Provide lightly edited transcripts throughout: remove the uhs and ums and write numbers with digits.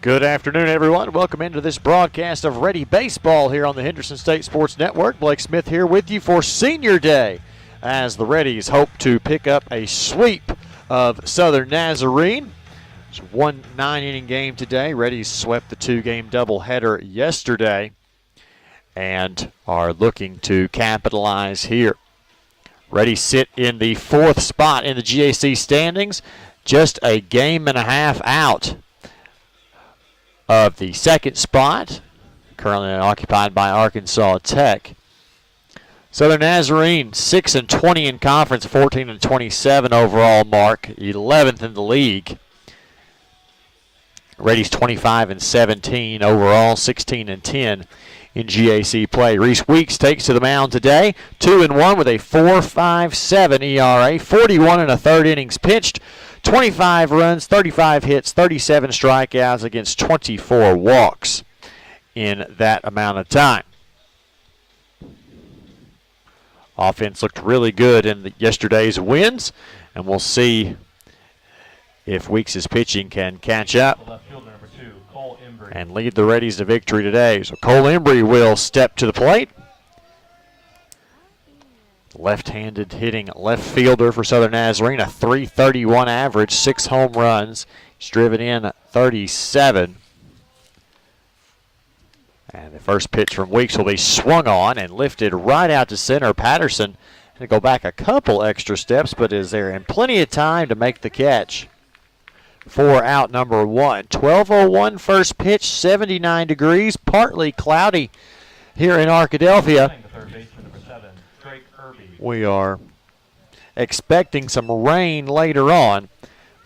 Good afternoon, everyone. Welcome into this broadcast of Ready Baseball here on the Henderson State Sports Network. Blake Smith here with you for Senior Day as the Reddies hope to pick up a sweep of Southern Nazarene. It's a 1 9-inning game today. Reddies swept the 2-game doubleheader yesterday and are looking to capitalize here. Reddies sit in the 4th spot in the GAC standings, just a game and a half out of the 2nd spot, currently occupied by Arkansas Tech. Southern Nazarene 6-20 in conference, 14-27 overall mark, 11th in the league. Reddies 25-17 overall, 16-10 in GAC play. Reese Weeks takes to the mound today, 2-1 with a 4.57 ERA, 41 1/3 innings pitched, 25 runs, 35 hits, 37 strikeouts against 24 walks in that amount of time. Offense looked really good in yesterday's wins, and we'll see if Weeks' pitching can catch up and lead the Reddies to victory today. So Cole Embry will step to the plate. Left-handed hitting left fielder for Southern Nazarene, a .331 average, 6 home runs. He's driven in 37. And the first pitch from Weeks will be swung on and lifted right out to center. Patterson had to go back a couple extra steps, but is there in plenty of time to make the catch. For out number 1. 12:01 first pitch, 79 degrees, partly cloudy here in Arkadelphia. We are expecting some rain later on.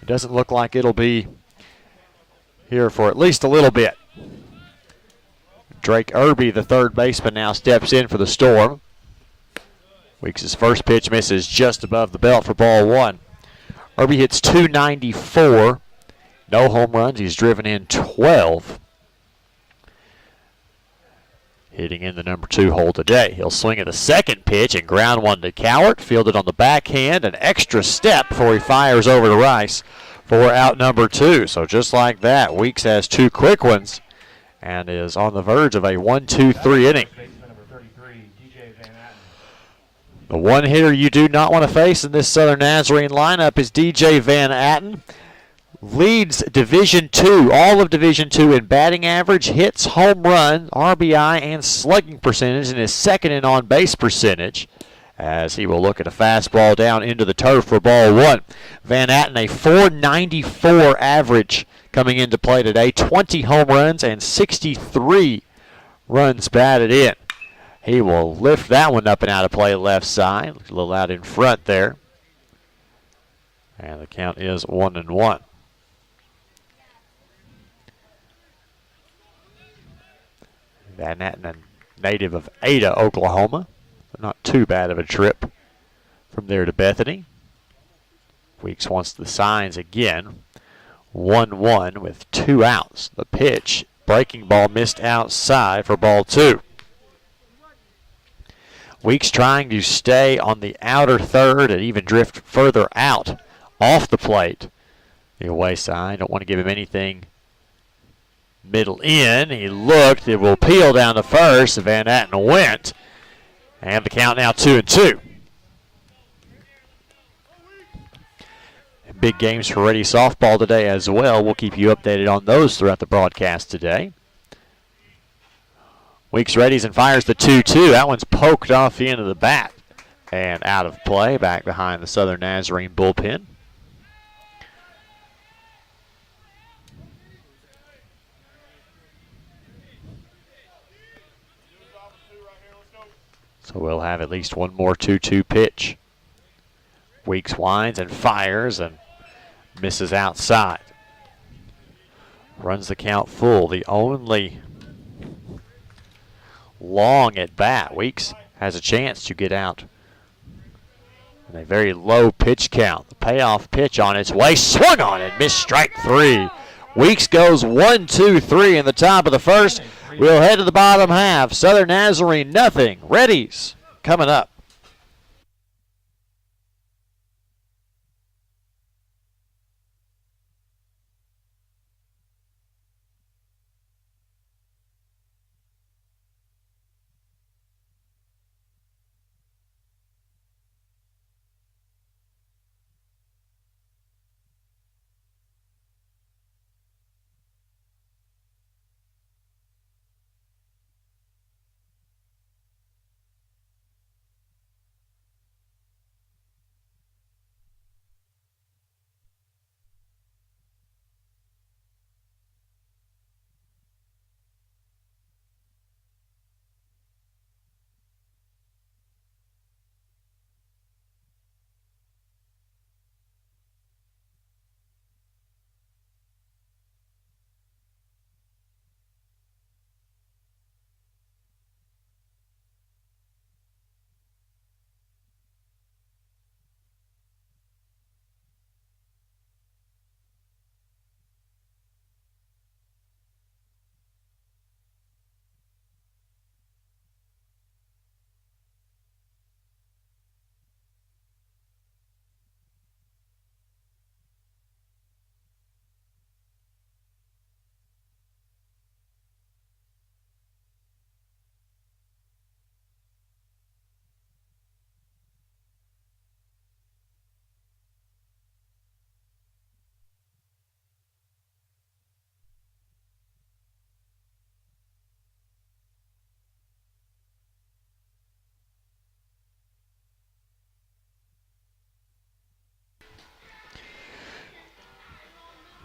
It doesn't look like it'll be here for at least a little bit. Drake Irby, the third baseman, now steps in for the Storm. Weeks' first pitch misses just above the belt for ball 1. Irby hits .294. No home runs. He's driven in 12. Hitting in the number 2 hole today. He'll swing at the second pitch and ground one to Cowart. Fielded on the backhand. An extra step before he fires over to Rice for out number 2. So just like that, Weeks has 2 quick ones and is on the verge of a 1-2-3 inning. The one hitter you do not want to face in this Southern Nazarene lineup is DJ Van Atten. Leads Division II, all of Division II in batting average, hits, home run, RBI, and slugging percentage, and is second in on-base percentage, as he will look at a fastball down into the turf for ball 1. Van Atten, a .494 average coming into play today, 20 home runs and 63 runs batted in. He will lift that one up and out of play left side, a little out in front there, and the count is 1-1. Van Atten, a native of Ada, Oklahoma. Not too bad of a trip from there to Bethany. Weeks wants the signs again. 1-1 with 2 outs. The pitch, breaking ball missed outside for ball 2. Weeks trying to stay on the outer third and even drift further out off the plate. The away side, don't want to give him anything middle in. He looked. It will peel down to first. Van Atten went. And the count now 2-2. Big games for Reddy softball today as well. We'll keep you updated on those throughout the broadcast today. Weeks readies and fires the 2-2. That one's poked off the end of the bat and out of play back behind the Southern Nazarene bullpen. So we'll have at least one more 2-2 pitch. Weeks winds and fires and misses outside. Runs the count full. The only long at bat. Weeks has a chance to get out in a very low pitch count. The payoff pitch on its way. Swung on and missed strike 3. Weeks goes 1-2-3 in the top of the first. We'll head to the bottom half. Southern Nazarene, nothing. Reddies coming up.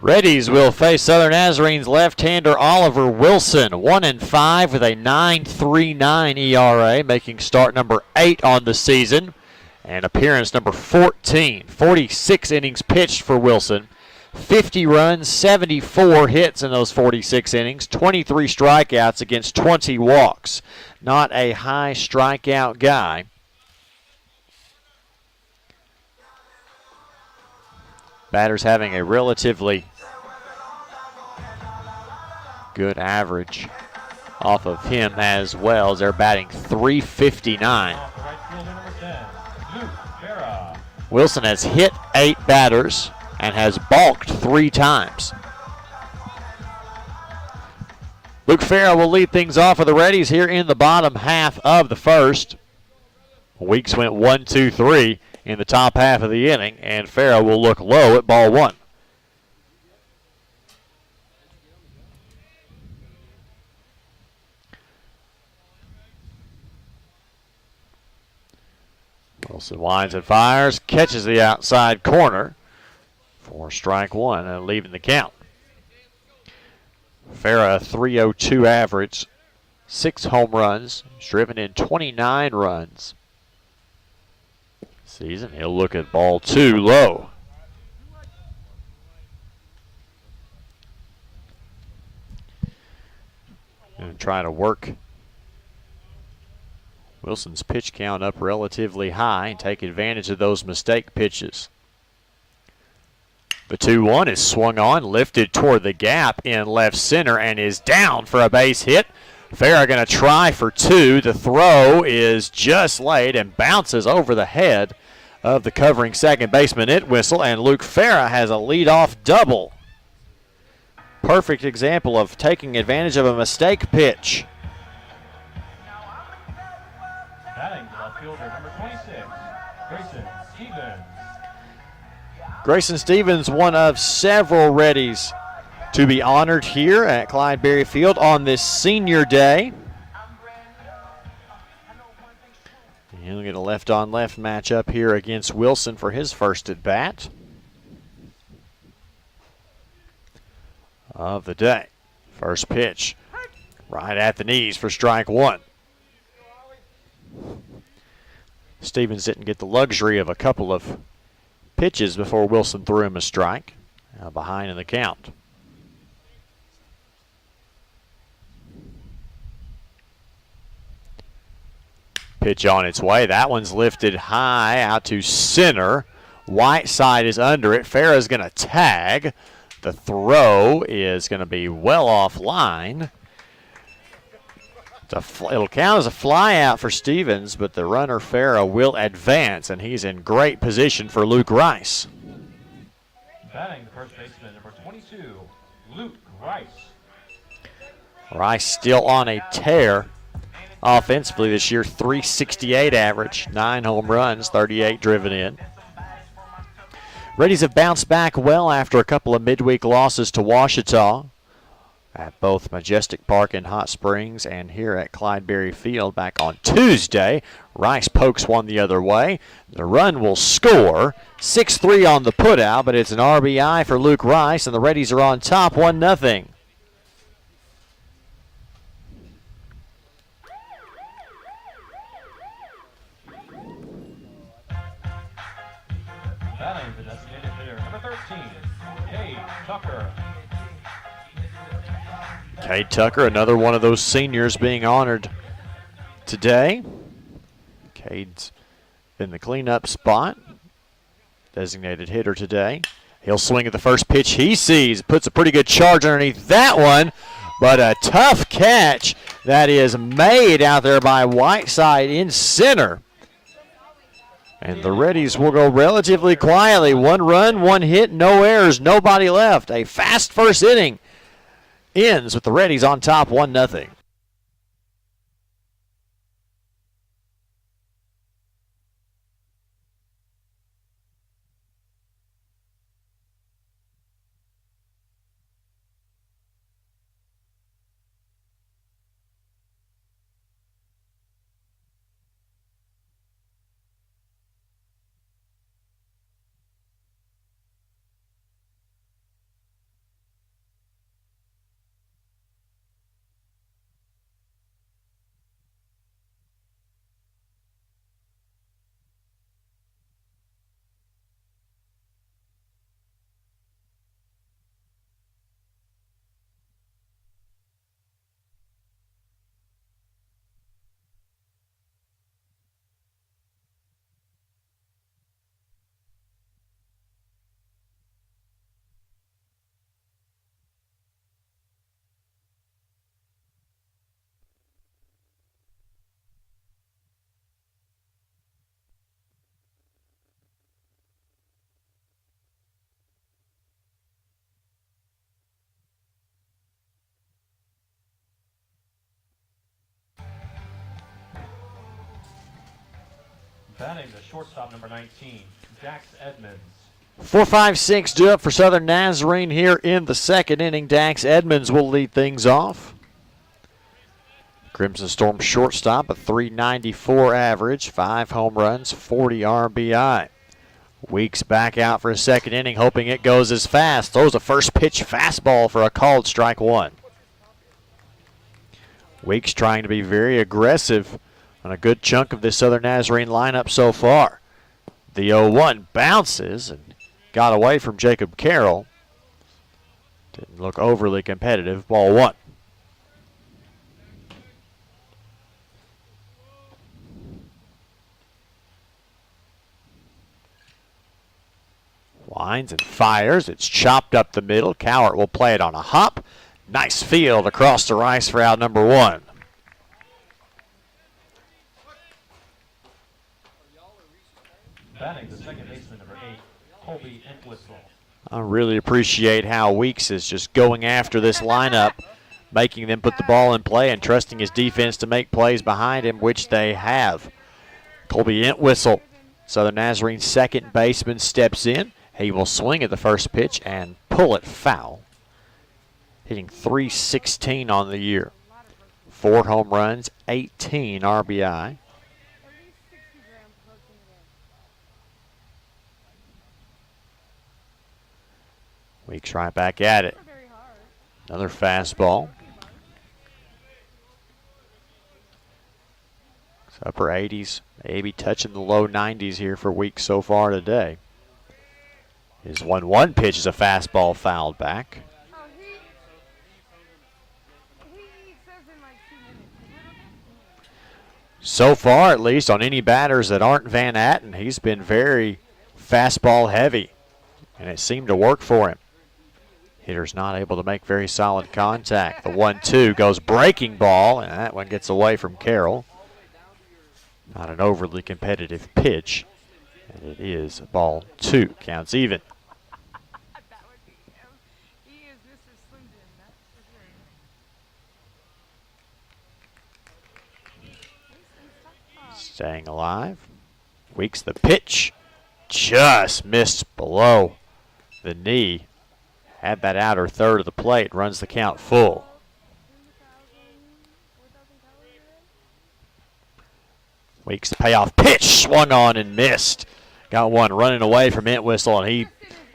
Reddies will face Southern Nazarene's left-hander Oliver Wilson, 1-5 with a 9.39 ERA, making start number 8 on the season and appearance number 14. 46 innings pitched for Wilson, 50 runs, 74 hits in those 46 innings, 23 strikeouts against 20 walks. Not a high strikeout guy. Batters having a relatively good average off of him as well, as they're batting .359. Wilson has hit 8 batters and has balked 3 times. Luke Farrah will lead things off for the Reddies here in the bottom half of the first. Weeks went 1-2-3 in the top half of the inning, and Farrah will look low at ball 1. Wilson winds and fires, catches the outside corner for strike 1 and leaving the count. Farrah, 302 average, 6 home runs, driven in 29 runs. Season, he'll look at ball 2 low. And try to work Wilson's pitch count up relatively high and take advantage of those mistake pitches. The 2-1 is swung on, lifted toward the gap in left center, and is down for a base hit. Farrah going to try for 2. The throw is just laid and bounces over the head of the covering second baseman Entwistle, and Luke Farrah has a leadoff double. Perfect example of taking advantage of a mistake pitch. Batting left fielder number 26, Grayson Stevens. Grayson Stevens, one of several Reddies to be honored here at Clyde Berry Field on this senior day. He'll get a left-on-left matchup here against Wilson for his first at-bat of the day. First pitch, right at the knees for strike 1. Stevens didn't get the luxury of a couple of pitches before Wilson threw him a strike. Now behind in the count. Pitch on its way. That one's lifted high out to center. Whiteside is under it. Farrah's going to tag. The throw is going to be well offline. It'll count as a fly out for Stevens, but the runner Farrah will advance, and he's in great position for Luke Rice. Batting the first baseman, number 22, Luke Rice. Rice still on a tear offensively this year, .368 average, 9 home runs, 38 driven in. Reddies have bounced back well after a couple of midweek losses to Ouachita at both Majestic Park in Hot Springs and here at Clyde Berry Field back on Tuesday. Rice pokes one the other way. The run will score. 6-3 on the putout, but it's an RBI for Luke Rice, and the Reddies are on top 1-0. Batting the designated hitter, number 13, Cade Tucker. Cade Tucker, another one of those seniors being honored today. Cade's in the cleanup spot. Designated hitter today. He'll swing at the first pitch he sees. Puts a pretty good charge underneath that one. But a tough catch that is made out there by Whiteside in center. And the Reddies will go relatively quietly. 1 run, 1 hit, no errors, nobody left. A fast first inning ends with the Reddies on top 1-0. Batting the shortstop, number 19, Dax Edmonds. 4-5-6 due up for Southern Nazarene here in the second inning. Dax Edmonds will lead things off. Crimson Storm shortstop, a .394 average, 5 home runs, 40 RBI. Weeks back out for a second inning, hoping it goes as fast. Throws a first pitch fastball for a called strike one. Weeks trying to be very aggressive on a good chunk of this Southern Nazarene lineup so far. The 0-1 bounces and got away from Jacob Carroll. Didn't look overly competitive. Ball one. Winds and fires. It's chopped up the middle. Cowart will play it on a hop. Nice field across the rice for out number one. Batting the second baseman, number 8, Colby Entwistle. I really appreciate how Weeks is just going after this lineup, making them put the ball in play and trusting his defense to make plays behind him, which they have. Colby Entwistle, Southern Nazarene's second baseman, steps in. He will swing at the first pitch and pull it foul. Hitting .316 on the year. 4 home runs, 18 RBI. Weeks right back at it. Another fastball. It's upper 80s, maybe touching the low 90s here for Weeks so far today. His 1-1 pitch is a fastball fouled back. So far, at least, on any batters that aren't Van Atten, he's been very fastball heavy, and it seemed to work for him. Hitter's not able to make very solid contact. The 1-2 goes breaking ball, and that one gets away from Carroll. Not an overly competitive pitch, and it is ball 2. Counts even. Staying alive. Weeks the pitch. Just missed below the knee. Had that outer third of the plate. Runs the count full. Weeks the payoff pitch. Swung on and missed. Got one running away from Entwistle, and he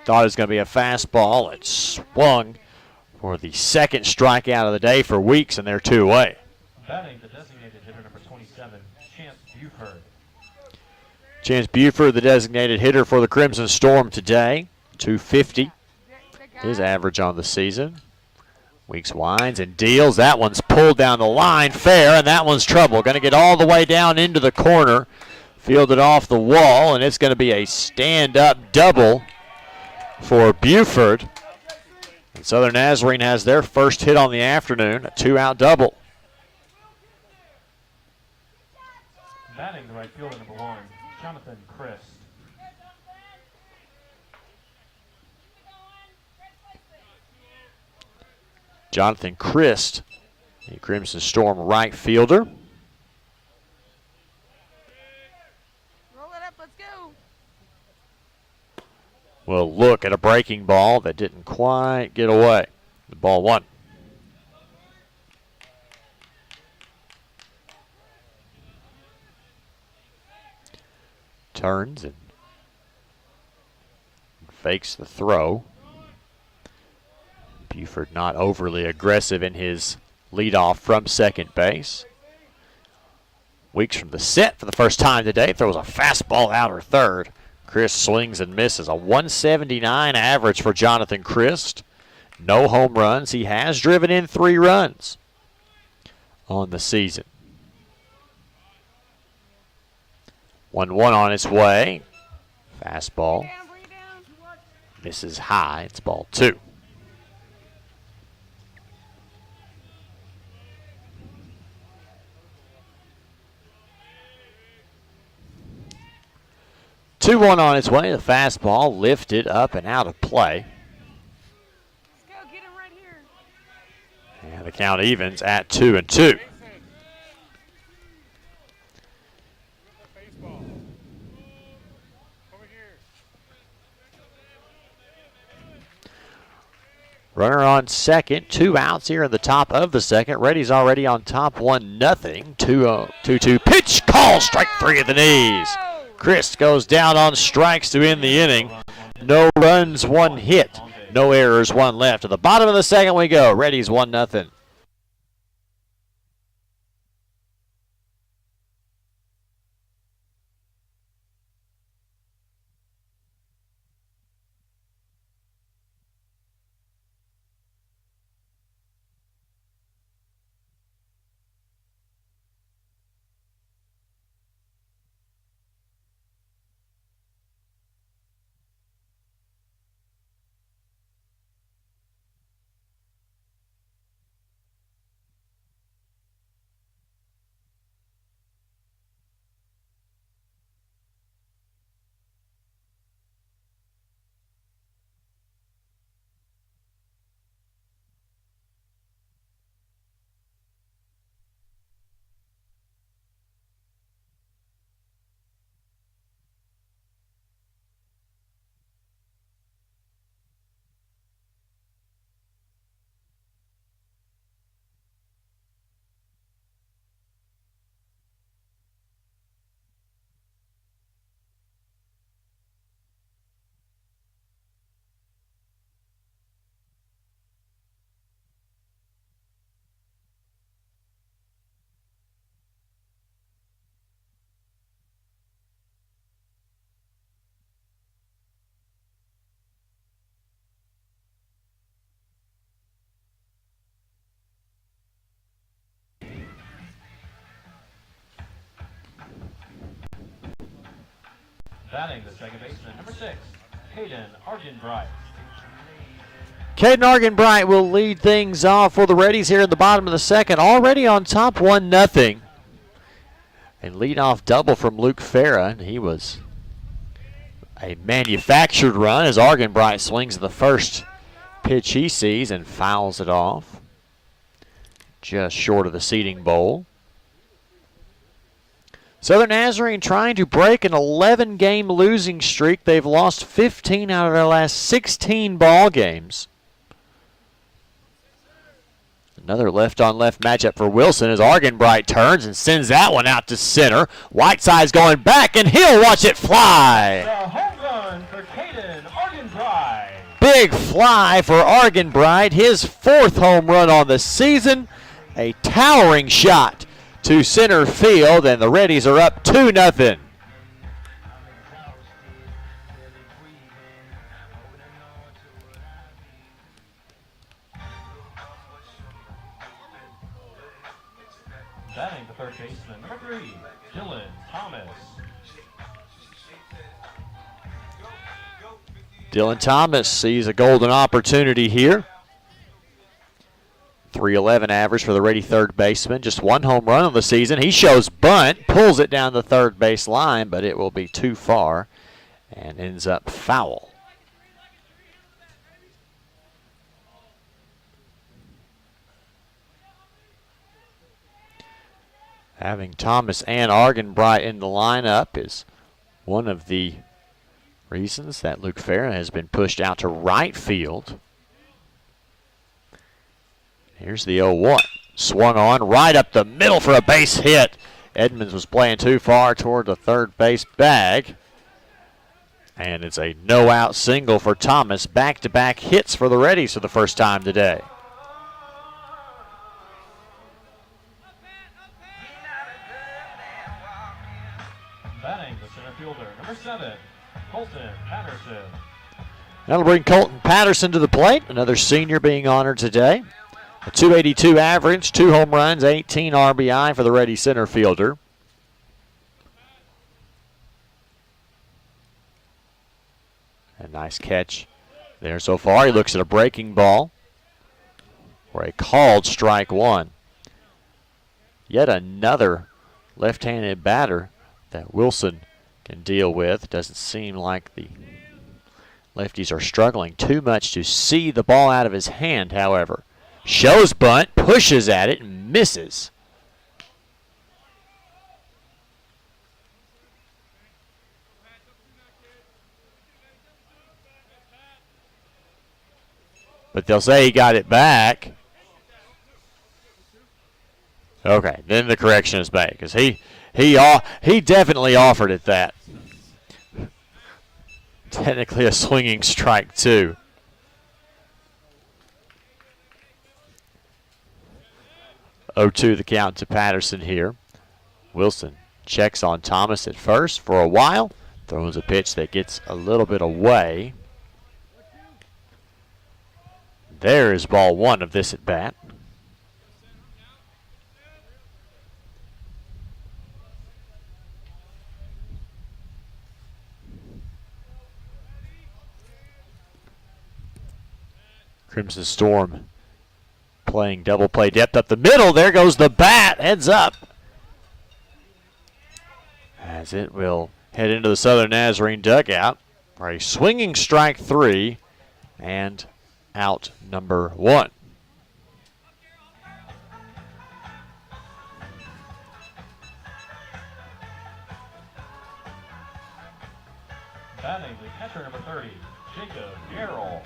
thought it was going to be a fastball. It swung for the second strikeout of the day for Weeks, and they're 2 away. Batting the designated hitter, number 27, Chance Buford. Chance Buford, the designated hitter for the Crimson Storm today. .250. His average on the season. Weeks winds and deals. That one's pulled down the line fair, and that one's trouble. Going to get all the way down into the corner. Fielded off the wall, and it's going to be a stand-up double for Buford. And Southern Nazarene has their first hit on the afternoon, a 2-out double. Batting the right fielder, number 1, Jonathan Christ. Jonathan Christ, the Crimson Storm right fielder. Roll it up, let's go. We'll look at a breaking ball that didn't quite get away. The ball 1. Turns and fakes the throw. Buford not overly aggressive in his leadoff from second base. Weeks from the set for the first time today. Throws a fastball outer third. Chris swings and misses. A 179 average for Jonathan Christ. No home runs. He has driven in 3 runs on the season. 1-1 on its way. Fastball. Misses high. It's ball 2. Two one on its way. The fastball lifted up and out of play. Let's go, get him right here. And the count evens at 2-2. Runner on second. 2 outs here in the top of the second. Reddy's already on top 1-0. 2-2 pitch. Call. Strike 3 at the knees. Chris goes down on strikes to end the inning. No runs, 1 hit. No errors, 1 left. To the bottom of the second we go. Reddy's 1-0. Batting the second baseman, number 6, Caden Argenbright. Caden Argenbright will lead things off for the Reddies here in the bottom of the second. Already on top 1-0. And leadoff double from Luke Farah. And he was a manufactured run as Argenbright swings the first pitch he sees and fouls it off. Just short of the seating bowl. Southern Nazarene trying to break an 11-game losing streak. They've lost 15 out of their last 16 ball games. Another left-on-left matchup for Wilson as Argenbright turns and sends that one out to center. Whiteside's going back, and he'll watch it fly. The home run for Caden Argenbright. Big fly for Argenbright, his 4th home run on the season. A towering shot to center field, and the Reddies are up 2-0. Batting the third baseman, number 3, Dylan Thomas. Dylan Thomas sees a golden opportunity here. .311 average for the Reddy third baseman. Just 1 home run on the season. He shows bunt, pulls it down the third base line, but it will be too far and ends up foul. Having Thomas and Argenbright in the lineup is one of the reasons that Luke Farah has been pushed out to right field. Here's the 0-1. Swung on right up the middle for a base hit. Edmonds was playing too far toward the third base bag. And it's a no-out single for Thomas. Back-to-back hits for the Reddies for the first time today. Batting the center fielder, number 7, Colton Patterson. That'll bring Colton Patterson to the plate. Another senior being honored today. A .282 average, 2 home runs, 18 RBI for the Reddy center fielder. A nice catch there so far. He looks at a breaking ball for a called strike 1. Yet another left-handed batter that Wilson can deal with. Doesn't seem like the lefties are struggling too much to see the ball out of his hand, however. Shows bunt, pushes at it, and misses. but they'll say he got it back. Okay, then the correction is made because he definitely offered it that. Technically a swinging strike too. Oh, 2 the count to Patterson here. Wilson checks on Thomas at first for a while. Throws a pitch that gets a little bit away. There is ball 1 of this at bat. Crimson Storm playing double play depth up the middle. There goes the bat. Heads up. As it will head into the Southern Nazarene dugout for a swinging strike 3 and out number 1. Batting the catcher number 30, Jacob Garrell.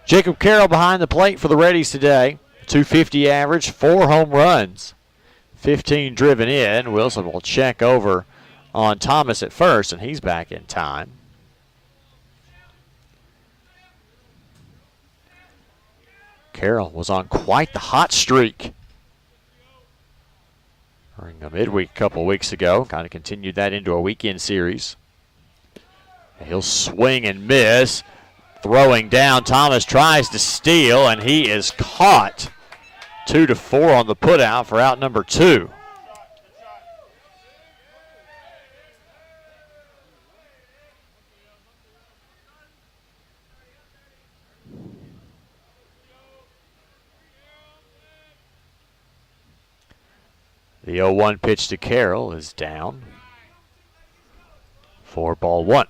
Jacob Carroll behind the plate for the Reddies today. 250 average, 4 home runs, 15 driven in. Wilson will check over on Thomas at first, and he's back in time. Carroll was on quite the hot streak during a midweek a couple weeks ago. Kind of continued that into a weekend series. He'll swing and miss. Throwing down, Thomas tries to steal, and he is caught. 2-4 on the putout for out number 2. The 0-1 pitch to Carroll is down for ball 1.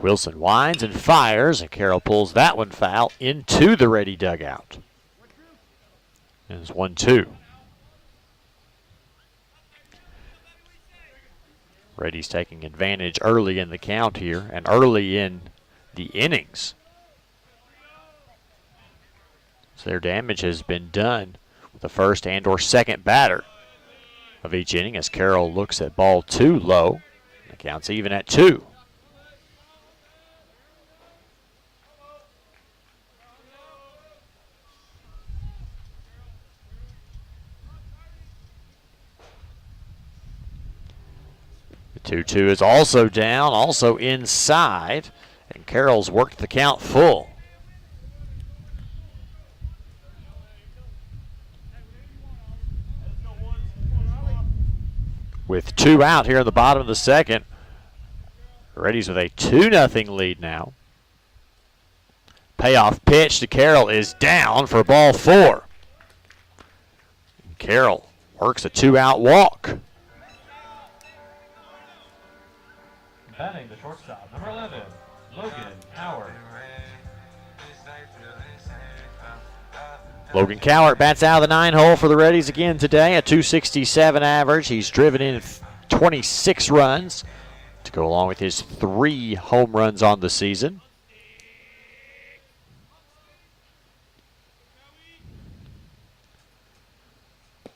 Wilson winds and fires, and Carroll pulls that one foul into the Reddy dugout. And it's 1-2. Reddy's taking advantage early in the count here and early in the innings. So their damage has been done with the first and or second batter of each inning as Carroll looks at ball 2 low. The count's even at 2. The 2-2 is also down, also inside, and Carroll's worked the count full. With 2 out here in the bottom of the second, Reddies with a 2-0 lead now. Payoff pitch to Carroll is down for ball 4. Carroll works a 2-out walk. Batting the shortstop, number 11, Logan Howard. Logan Cowart bats out of the 9-hole for the Reddies again today. A 267 average. He's driven in 26 runs to go along with his 3 home runs on the season.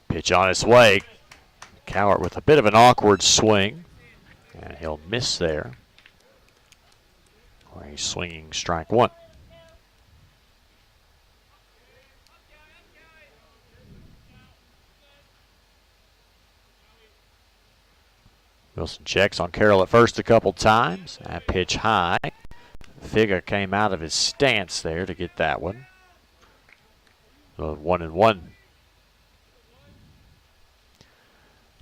Pitch on its way. Cowart with a bit of an awkward swing. And he'll miss there. Or he's swinging strike 1. Wilson checks on Carroll at first a couple times. That pitch high. Figa came out of his stance there to get that one. So 1-1.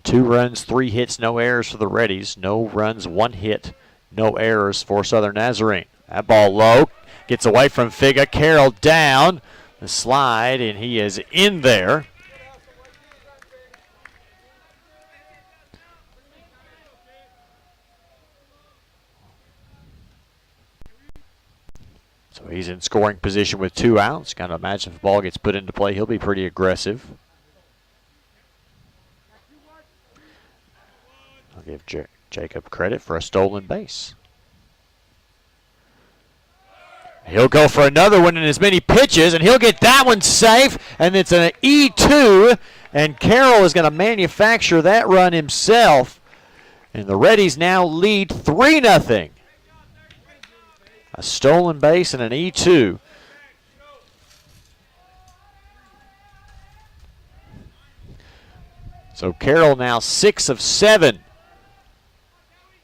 2 runs, 3 hits, no errors for the Reddies. No runs, 1 hit, no errors for Southern Nazarene. That ball low, gets away from Figa. Carroll down the slide, and he is in there. So he's in scoring position with 2 outs. Got to imagine if the ball gets put into play, he'll be pretty aggressive. I'll give Jacob credit for a stolen base. He'll go for another one in as many pitches, and he'll get that one safe, and it's an E2, and Carroll is going to manufacture that run himself, and the Reddies now lead 3-0. A stolen base and an E2. So Carroll now 6 of 7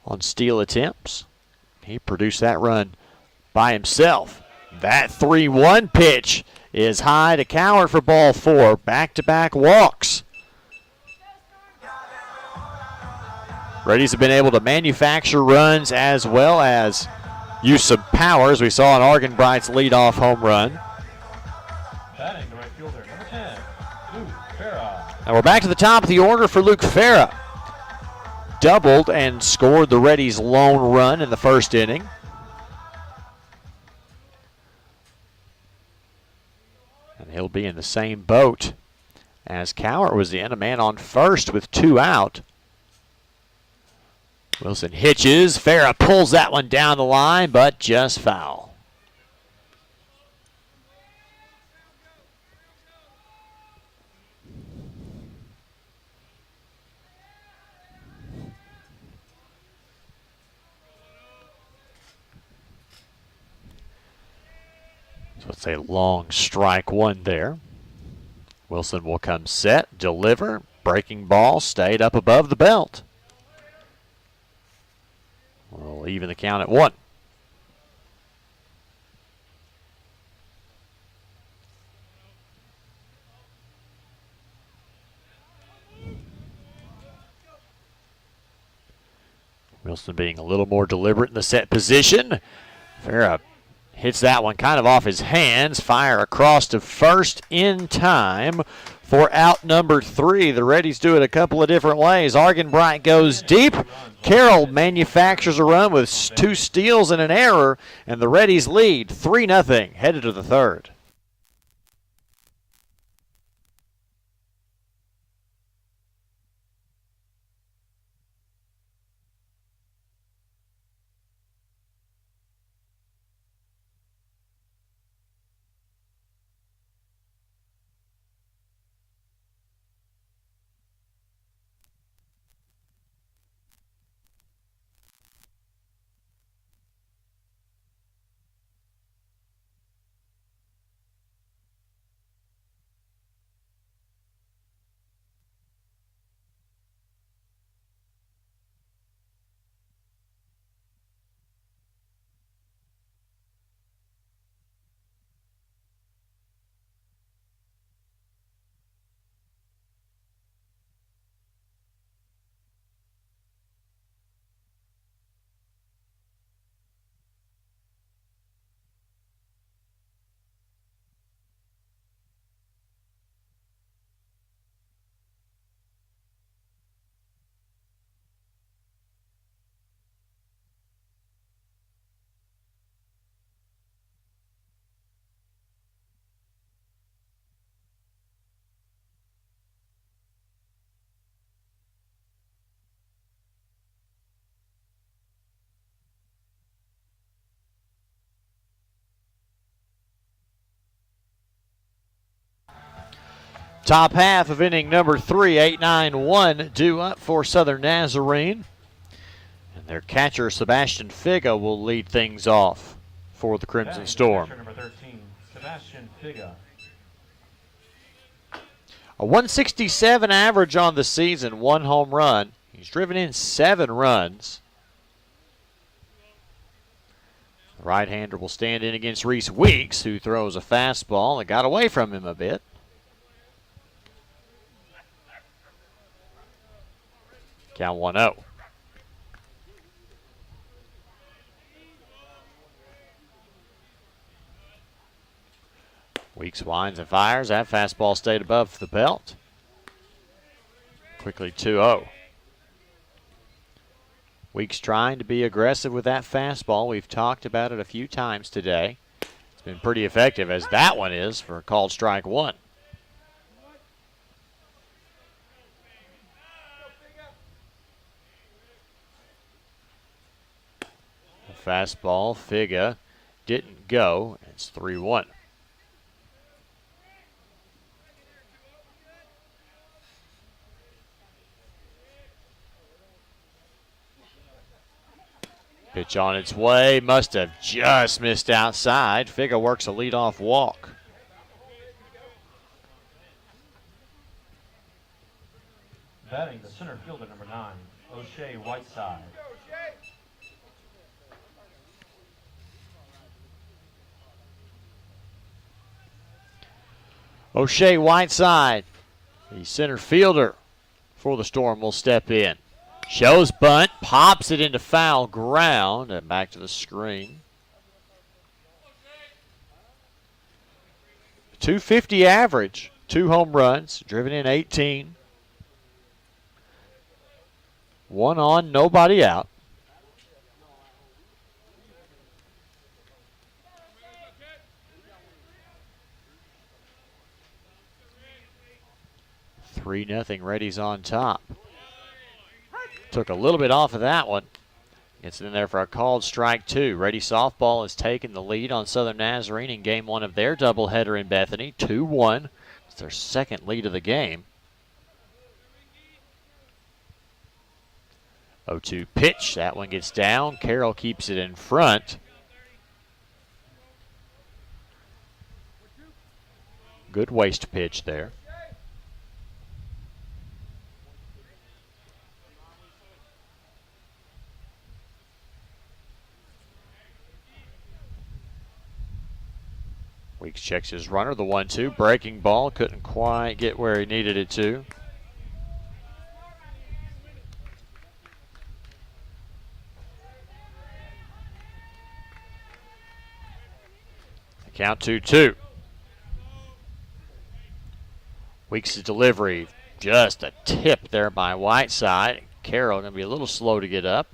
on steal attempts. He produced that run by himself. That 3-1 pitch is high to Cowart for ball 4. Back-to-back walks. Reddies have been able to manufacture runs as well as use some power, as we saw in Argenbright's leadoff home run. Batting the right fielder, number 10, Luke Farah. And we're back to the top of the order for Luke Farah. Doubled and scored the Reddies' lone run in the first inning. And he'll be in the same boat as Cowart was in, a man on first with 2 out. Wilson hitches. Farah pulls that one down the line, but just foul. So it's a long strike one there. Wilson will come set, deliver, breaking ball, stayed up above the belt. We'll even the count at 1. Wilson being a little more deliberate in the set position. Farah hits that one kind of off his hands. Fire across to first in time for out number 3. The Reddies do it a couple of different ways. Argenbright goes deep. Carroll manufactures a run with 2 steals and an error, and the Reddies lead 3-0, headed to the 3rd. Top half of inning number 3, 8-9-1 due up for Southern Nazarene. And their catcher, Sebastian Figa, will lead things off for the Crimson Storm. Number 13, Sebastian Figa. A 167 average on the season, 1 home run. He's driven in 7 runs. The right-hander will stand in against Reese Weeks, who throws a fastball that got away from him a bit. Count 1-0. Weeks winds and fires. That fastball stayed above the belt. Quickly 2-0. Weeks trying to be aggressive with that fastball. We've talked about it a few times today. been pretty effective, as that one is, for a called strike one. Fastball, Figa didn't go. It's 3-1. Pitch on its way, must have just missed outside. Figa works a leadoff walk. Batting the center fielder, number 9, O'Shea Whiteside. O'Shea Whiteside, the center fielder for the Storm, will step in. Shows bunt, pops it into foul ground, and back to the screen. .250 average, 2 home runs, driven in 18. 1 on, nobody out. Three nothing. Reddies on top. Took a little bit off of that one. Gets it in there for a called strike two. Reddy softball has taken the lead on Southern Nazarene in game one of their doubleheader in Bethany. 2-1. It's their second lead of the game. 0-2 pitch. That one gets down. Carroll keeps it in front. Good waste pitch there. Weeks checks his runner, the 1-2. Breaking ball, couldn't quite get where he needed it to. The count 2-2. Weeks' delivery, just a tip there by Whiteside. Carroll going to be a little slow to get up.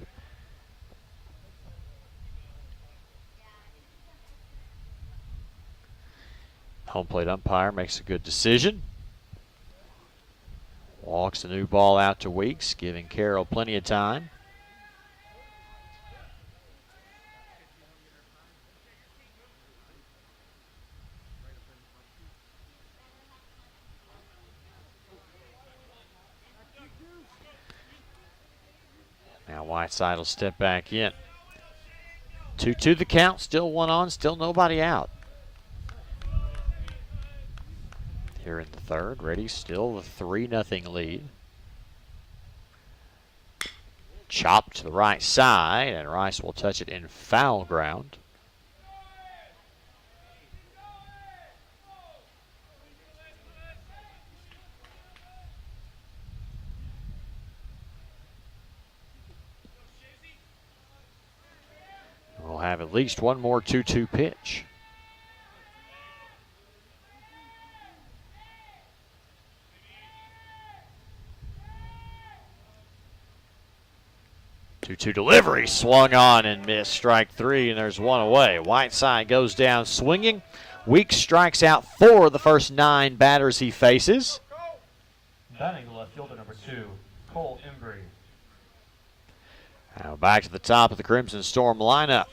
Home plate umpire makes a good decision. Walks the new ball out to Weeks, giving Carroll plenty of time. Now Whiteside will step back in. 2-2 the count, still 1 on, still nobody out. Here in the third, Reddies still the 3-0 lead. Chopped to the right side, and Rice will touch it in foul ground. We'll have at least one more 2-2 pitch. Two delivery, swung on and missed. Strike three, and there's one away. Whiteside goes down swinging. Weeks strikes out 4 of the first 9 batters he faces. Batting the left fielder, number 2, Cole Embry. Now back to the top of the Crimson Storm lineup.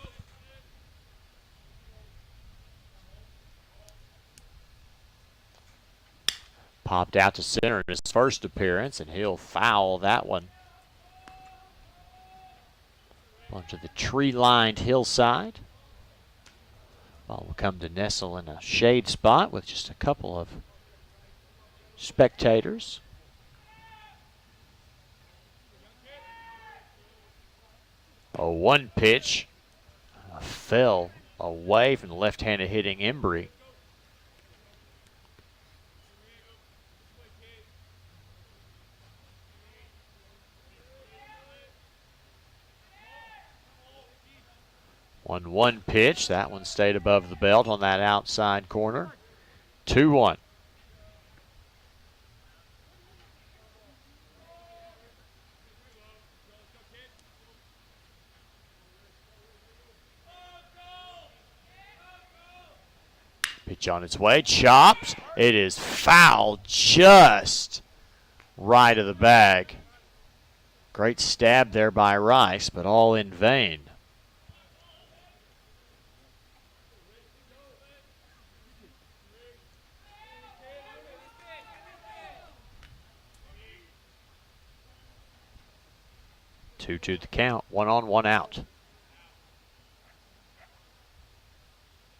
Popped out to center in his first appearance, and he'll foul that one. Onto the tree-lined hillside. Ball will come to nestle in a shade spot with just a couple of spectators. A 1 pitch fell away from the left-handed hitting Embry. One pitch. That one stayed above the belt on that outside corner. 2-1. Pitch on its way, chopped. It is fouled just right of the bag. Great stab there by Rice, but all in vain. Two the count, 1 on, 1 out.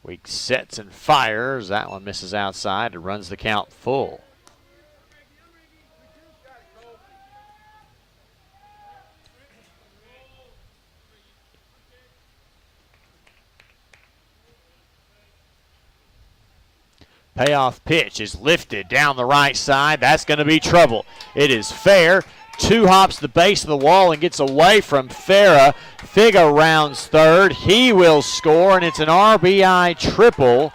Weeks sets and fires. That one misses outside. It runs the count full. Payoff pitch is lifted down the right side. That's going to be trouble. It is fair. 2 hops the base of the wall and gets away from Farah. Figa rounds third. He will score, and it's an RBI triple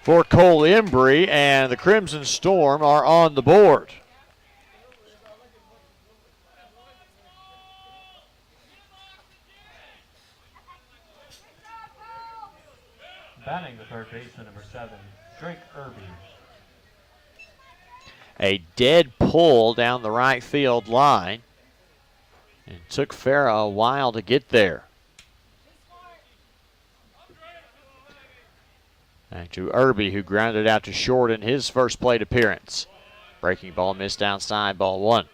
for Cole Embry, and the Crimson Storm are on the board. Batting the third baseman, number 7, Drake Irby. A dead pull down the right field line. And it took Farah a while to get there. Back to Irby, who grounded out to short in his first plate appearance. Breaking ball missed outside, ball 1.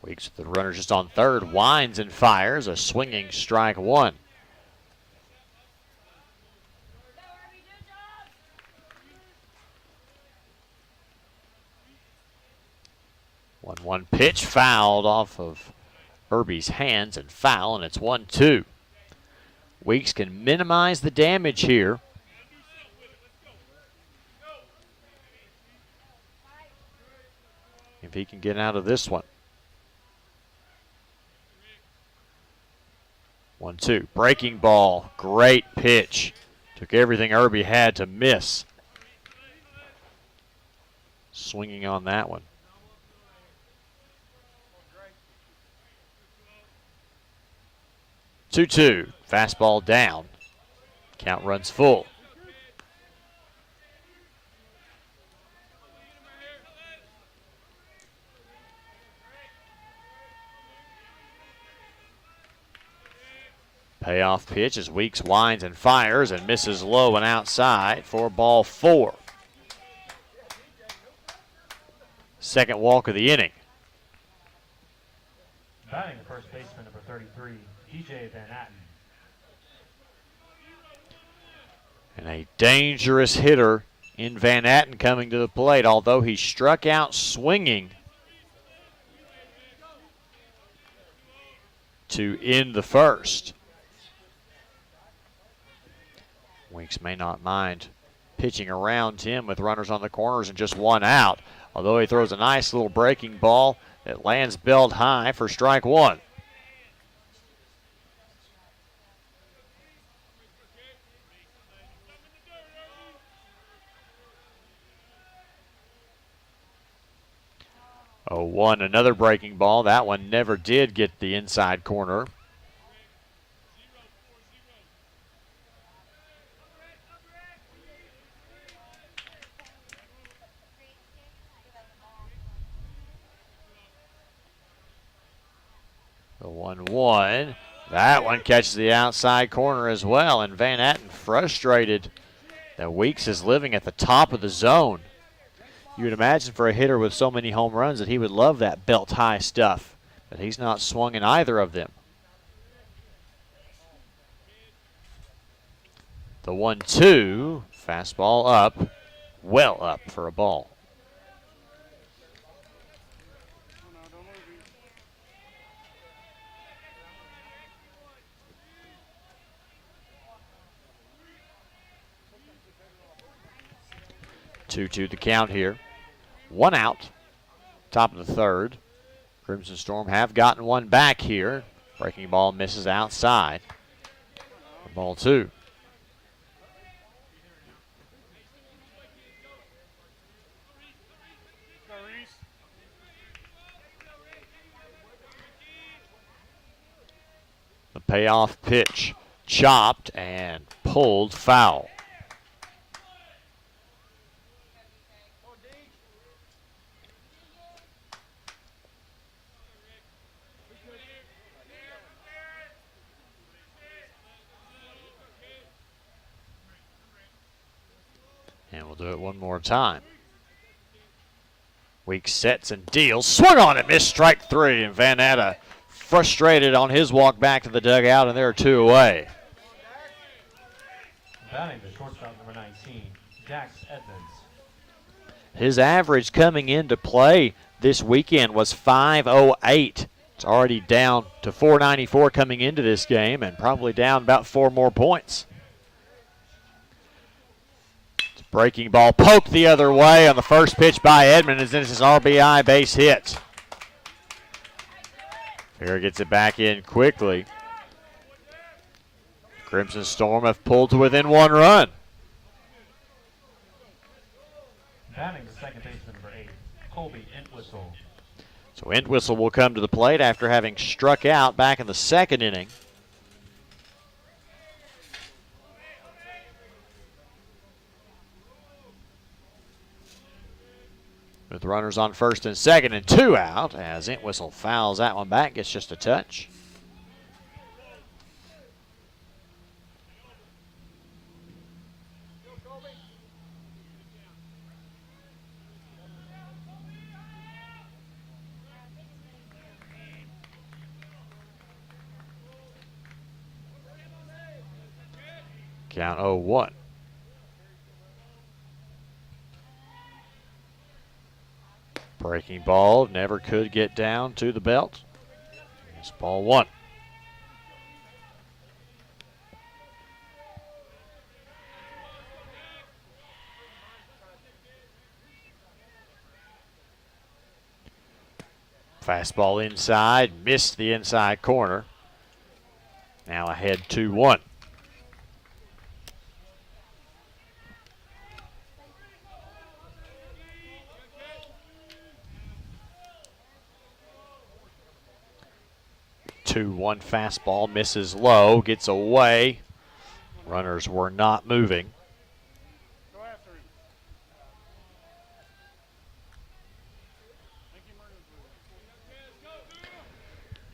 Weeks with the runner just on third, winds and fires, a swinging strike 1. One pitch fouled off of Irby's hands and foul, and it's 1-2. Weeks can minimize the damage here. If he can get out of this one. 1-2. Breaking ball. Great pitch. Took everything Irby had to miss. Swinging on that one. 2-2. Fastball down. Count runs full. Payoff pitch as Weeks winds and fires and misses low and outside for ball 4. Second walk of the inning. Batting the first baseman, number 33, DJ Van Atten. And a dangerous hitter in Van Atten coming to the plate, although he struck out swinging to end the first. Weeks may not mind pitching around him with runners on the corners and just 1 out, although he throws a nice little breaking ball that lands belled high for strike 1. Oh, 1, another breaking ball. That one never did get the inside corner. The 1-1. That one catches the outside corner as well, and Van Atten frustrated that Weeks is living at the top of the zone. You would imagine for a hitter with so many home runs that he would love that belt-high stuff, but he's not swung in either of them. The 1-2, fastball up, well up for a ball. Two the count here. 1 out. Top of the third. Crimson Storm have gotten 1 back here. Breaking ball misses outside. Ball 2. payoff pitch. Chopped and pulled foul. And we'll do it one more time. Weeks sets and deals. Swung on it, missed strike 3. And Van Atta frustrated on his walk back to the dugout, and there are 2 away. Batting the shortstop, number 19, Dax Edmonds. His average coming into play this weekend was .508. It's already down to .494 coming into this game, and probably down about 4 more points. Breaking ball poked the other way on the first pitch by Edmonds, and this is RBI base hit. Fair gets it back in quickly. Crimson Storm have pulled to within 1 run. Batting the second baseman, number 8, Colby Entwistle. So Entwistle will come to the plate after having struck out back in the 2nd inning. With runners on first and second and 2 out, as Entwistle fouls that one back, gets just a touch. Count 0-1. Breaking ball, never could get down to the belt. It's ball 1. Fastball inside, missed the inside corner. Now ahead 2-1. One fastball misses low, gets away. Runners were not moving.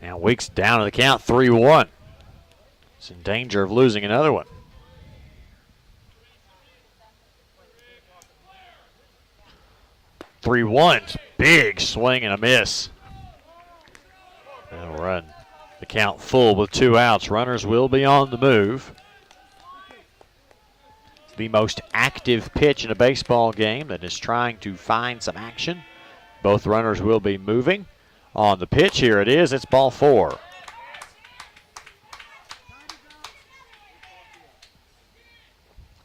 Now Weeks down to the count, 3-1. It's in danger of losing another one. Three ones, big swing and a miss. That'll run the count full with 2 outs. Runners will be on the move. The most active pitch in a baseball game that is trying to find some action. Both runners will be moving. On the pitch, here it is. It's ball 4.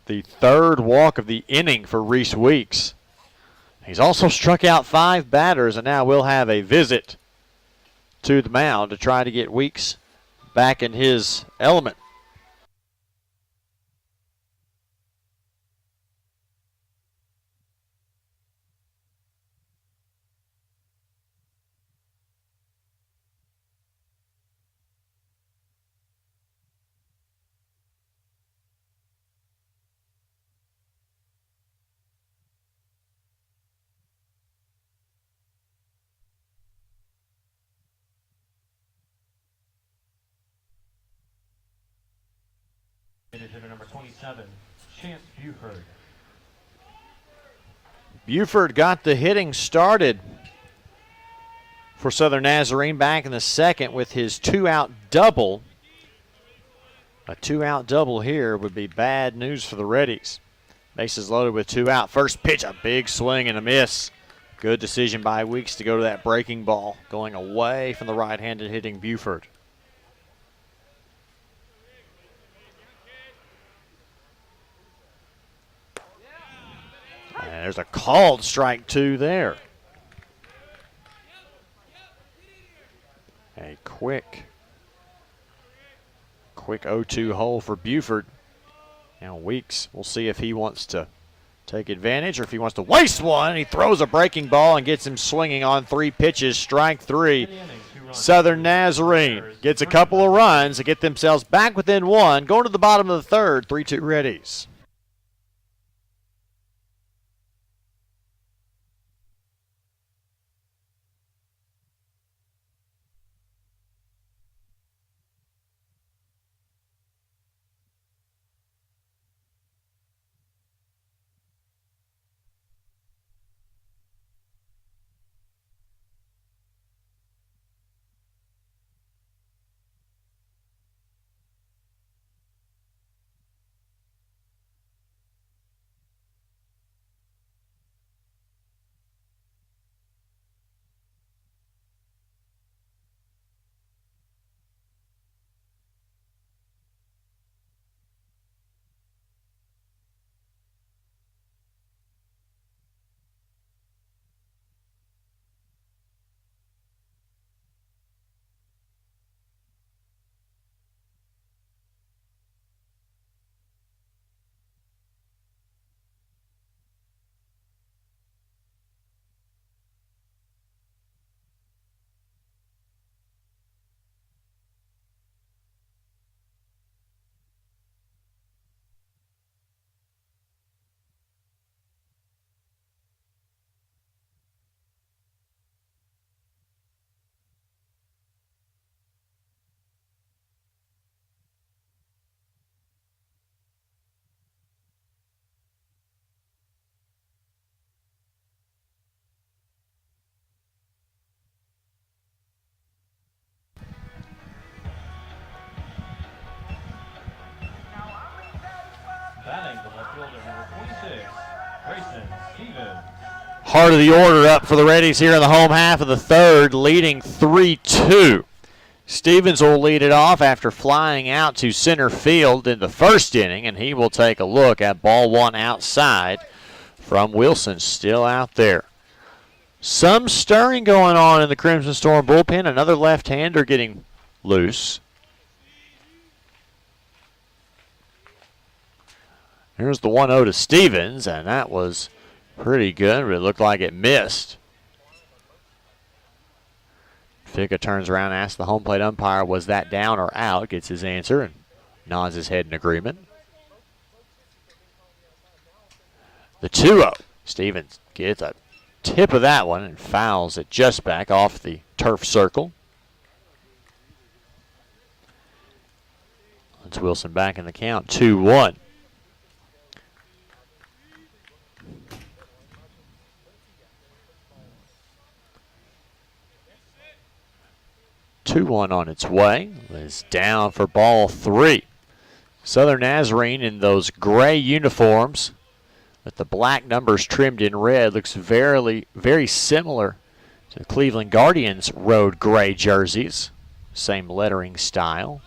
The 3rd walk of the inning for Reese Weeks. He's also struck out 5 batters, and now we'll have a visit to the mound to try to get Weeks back in his element. Hitter number 27, Chance Buford. Buford got the hitting started for Southern Nazarene back in the 2nd with his 2-out double. A 2-out double here would be bad news for the Reddies. Bases loaded with 2 out. First pitch, a big swing and a miss. Good decision by Weeks to go to that breaking ball, going away from the right-handed hitting Buford. And there's a called strike 2 there. A quick 0-2 hole for Buford. Now Weeks, we'll see if he wants to take advantage or if he wants to waste one. He throws a breaking ball and gets him swinging on 3 pitches, strike 3. Southern Nazarene gets a couple of runs to get themselves back within one, going to the bottom of the third, 3-2 Reddies. Batting the left fielder, number 26, Grayson Stevens. Heart of the order up for the Reddies here in the home half of the third, leading 3-2. Stevens will lead it off after flying out to center field in the first inning, and he will take a look at ball one outside from Wilson, still out there. Some stirring going on in the Crimson Storm bullpen. Another left-hander getting loose. Here's the 1-0 to Stevens, and that was pretty good, but it looked like it missed. Ficca turns around and asks the home plate umpire, was that down or out? Gets his answer and nods his head in agreement. The 2-0. Stevens gets a tip of that one and fouls it just back off the turf circle. That's Wilson back in the count, 2-1. Two-one on its way. Is down for ball three. Southern Nazarene in those gray uniforms with the black numbers trimmed in red looks very similar to the Cleveland Guardians road gray jerseys. Same lettering style.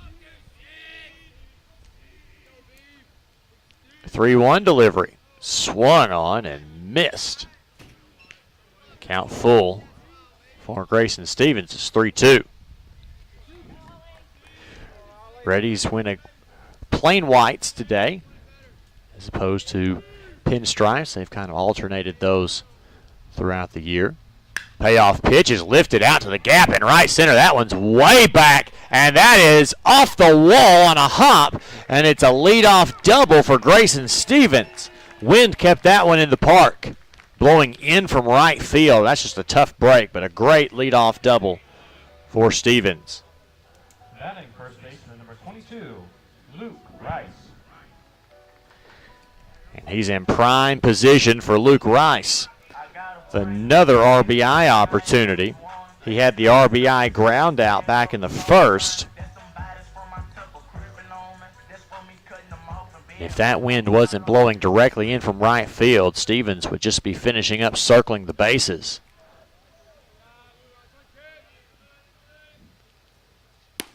3-1 delivery. Swung on and missed. Count full for Grayson Stevens. It's 3-2. Reddies win a plain whites today as opposed to pinstripes. They've kind of alternated those throughout the year. Payoff pitch is lifted out to the gap in right center. That one's way back, and that is off the wall on a hop, and it's a leadoff double for Grayson Stevens. Wind kept that one in the park, blowing in from right field. That's just a tough break, but a great leadoff double for Stevens. Batting first baseman, number 22, Luke Rice. And he's in prime position for Luke Rice. Another RBI opportunity. He had the RBI ground out back in the first. If that wind wasn't blowing directly in from right field, Stevens would just be finishing up circling the bases.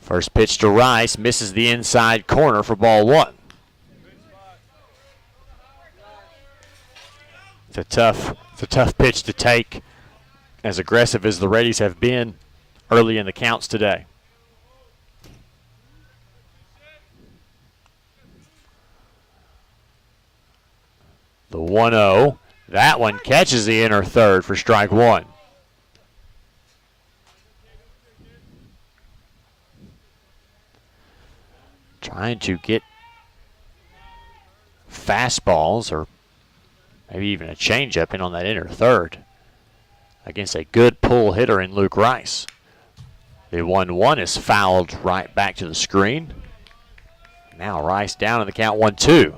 First pitch to Rice, misses the inside corner for ball one. It's a tough pitch to take, as aggressive as the Reddies have been early in the counts today. The 1-0, that one catches the inner third for strike one. Trying to get fastballs or maybe even a changeup in on that inner third against a good pull hitter in Luke Rice. The 1-1 is fouled right back to the screen. Now Rice down in the count 1-2.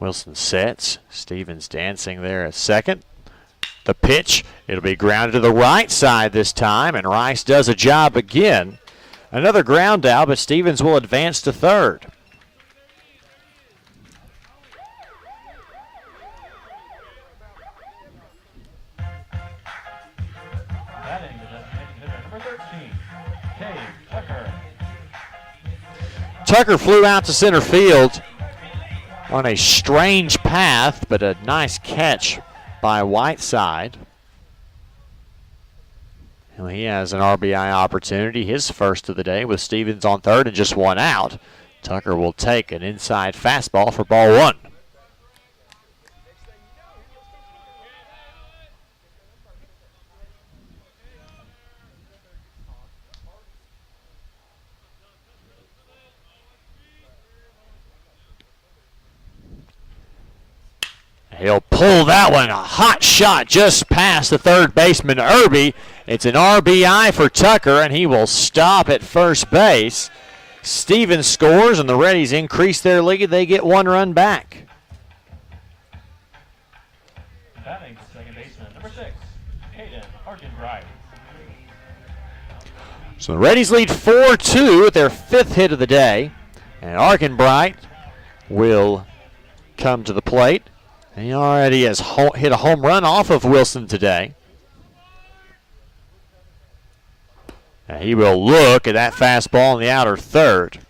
Wilson sets. Stevens dancing there at second. The pitch, it'll be grounded to the right side this time, and Rice does a job again. Another ground out, but Stevens will advance to third. Batting the designated hitter, number 13, Cade Tucker. Tucker flew out to center field on a strange path, but a nice catch by Whiteside. And he has an RBI opportunity, his first of the day, with Stevens on third and just one out. Tucker will take an inside fastball for ball one. He'll pull that one. A hot shot just past the third baseman, Irby. It's an RBI for Tucker, and he will stop at first base. Stevens scores, and the Reddies increase their lead. They get one run back. Batting the second baseman, number 6, Hayden Arkenbright. So the Reddies lead 4-2 with their fifth hit of the day. And Arkenbright will come to the plate. He already has hit a home run off of Wilson today. And he will look at that fastball in the outer third.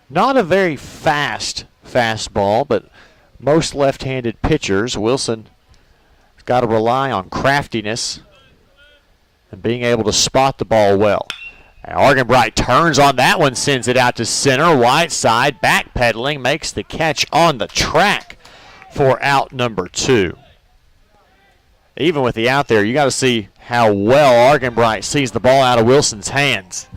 Not a very fast fastball, but most left-handed pitchers, Wilson has got to rely on craftiness and being able to spot the ball well. Arkenbright turns on that one, sends it out to center. Whiteside backpedaling, makes the catch on the track for out number 2. Even with the out there, you got to see how well Arkenbright sees the ball out of Wilson's hands.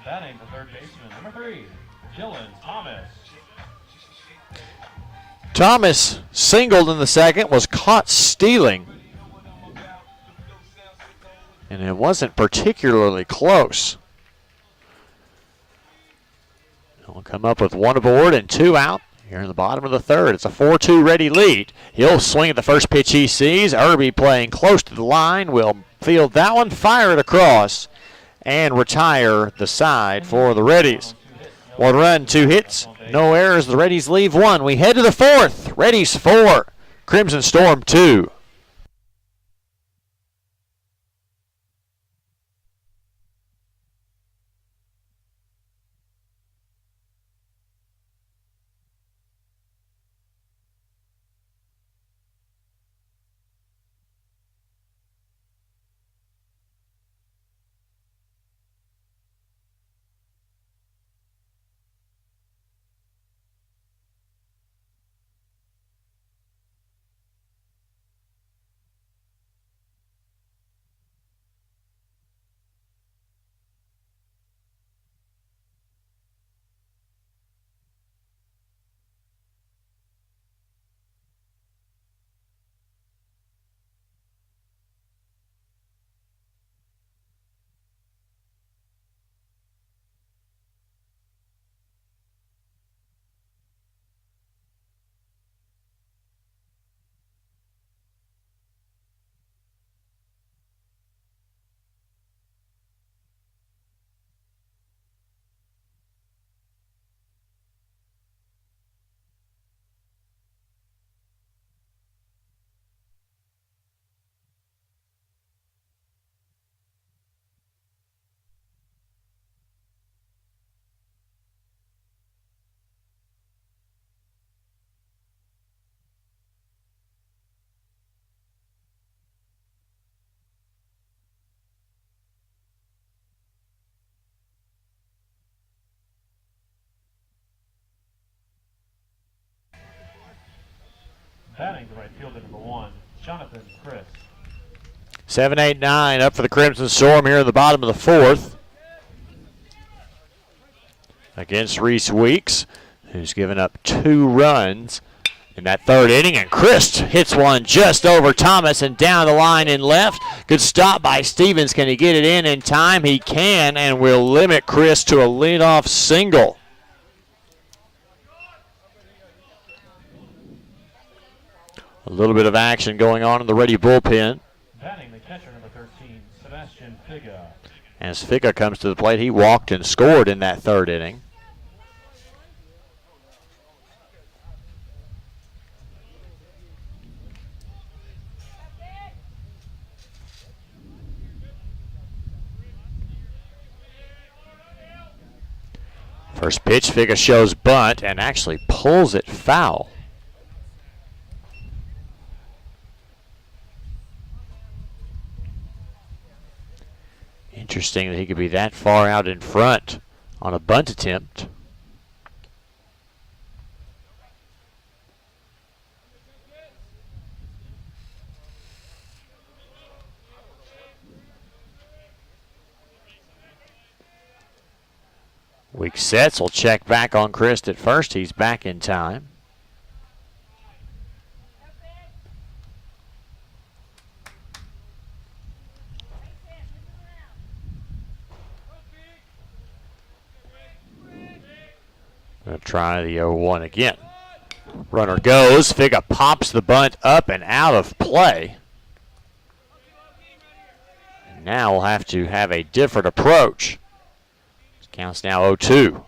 Batting the third baseman, number 3, Dylan Thomas. Thomas singled in the second, was caught stealing. And it wasn't particularly close. He'll come up with one aboard and 2 out here in the bottom of the third. It's a 4-2 Ready lead. He'll swing at the first pitch he sees. Irby playing close to the line will field that one, fire it across, and retire the side for the Reddies. 1 run, 2 hits, no errors. The Reddies leave 1. We head to the 4th. Reddies 4, Crimson Storm 2. Batting the right fielder, number 1, Jonathan Chris. 7, 8, 9 up for the Crimson Storm here in the bottom of the fourth. Against Reese Weeks, who's given up 2 runs in that third inning. And Chris hits one just over Thomas and down the line in left. Good stop by Stevens. Can he get it in time? He can, and will limit Chris to a leadoff single. A little bit of action going on in the Ready bullpen. Batting the catcher, number 13, Sebastian Figa. As Figa comes to the plate, he walked and scored in that third inning. First pitch, Figa shows bunt and actually pulls it foul. Interesting that he could be that far out in front on a bunt attempt. Weak sets will check back on Chris at first. He's back in time. Gonna try the 0-1 again. Runner goes. Figa pops the bunt up and out of play. And now we'll have to have a different approach. Counts now 0-2.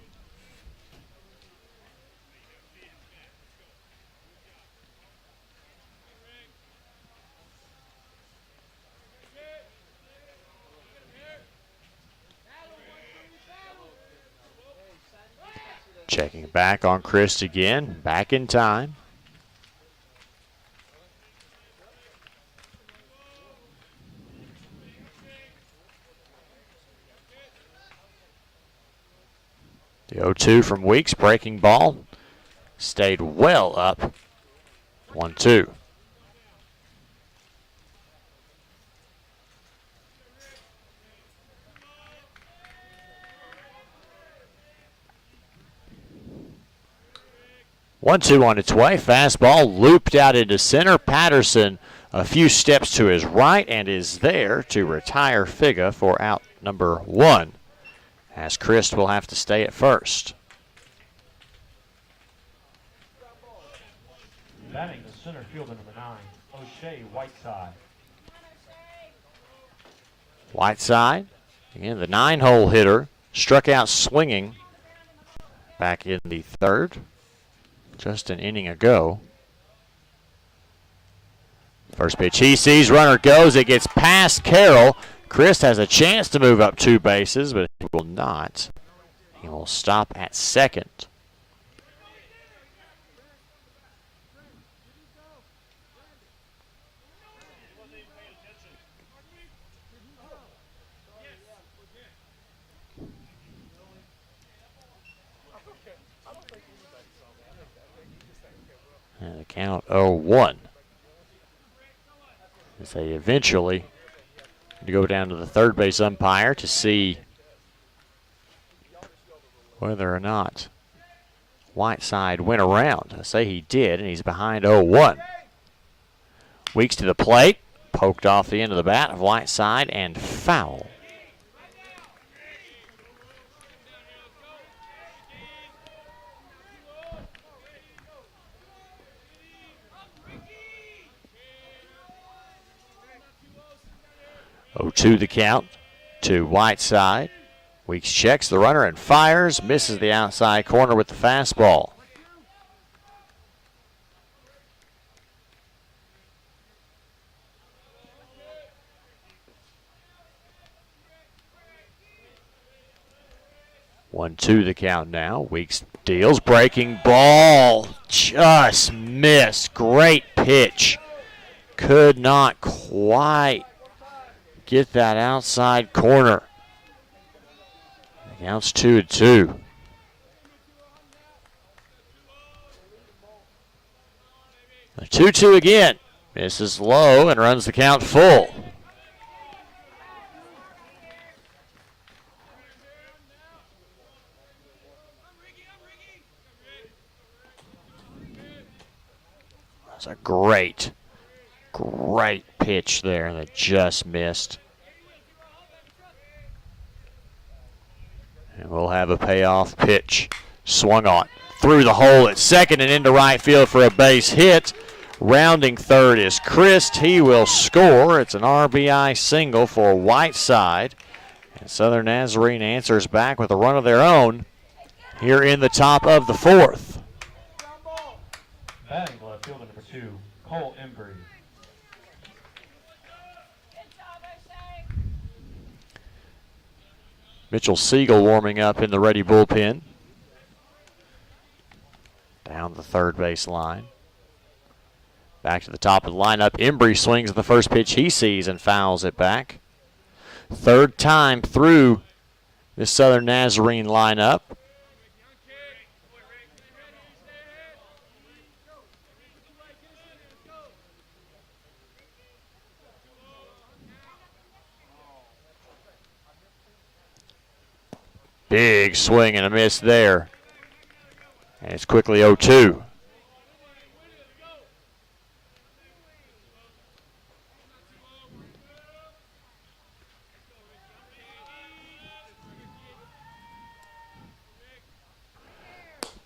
Checking back on Chris again, back in time. The 0-2 from Weeks, breaking ball, stayed well up. 1-2. One-two on its way. Fastball looped out into center. Patterson a few steps to his right and is there to retire Figa for out number 1. As Chris will have to stay at first. Batting the center fielder, number 9, O'Shea Whiteside. Whiteside, again the 9-hole hitter, struck out swinging back in the third, just an inning ago. First pitch he sees, runner goes, it gets past Carroll. Chris has a chance to move up 2 bases, but he will not. He will stop at second. And the count 0-1. As they eventually go down to the third base umpire to see whether or not Whiteside went around. I say he did, and he's behind 0-1. Weeks to the plate, poked off the end of the bat of Whiteside, and foul. To the count to Whiteside. Weeks checks the runner and fires, misses the outside corner with the fastball. One, two the count now. Weeks deals, breaking ball, just missed. Great pitch. Could not quite get that outside corner. The count's 2-2. The 2-2 again. Misses low and runs the count full. That's a great pitch there that just missed. And we'll have a payoff pitch. Swung on through the hole at second and into right field for a base hit. Rounding third is Christ. He will score. It's an RBI single for Whiteside. And Southern Nazarene answers back with a run of their own here in the top of the fourth. Batting left fielder number 2, Cole Embry. Mitchell Siegel warming up in the Ready bullpen. Down the third base line. Back to the top of the lineup. Embry swings at the first pitch he sees and fouls it back. Third time through this Southern Nazarene lineup. Big swing and a miss there. And it's quickly 0-2.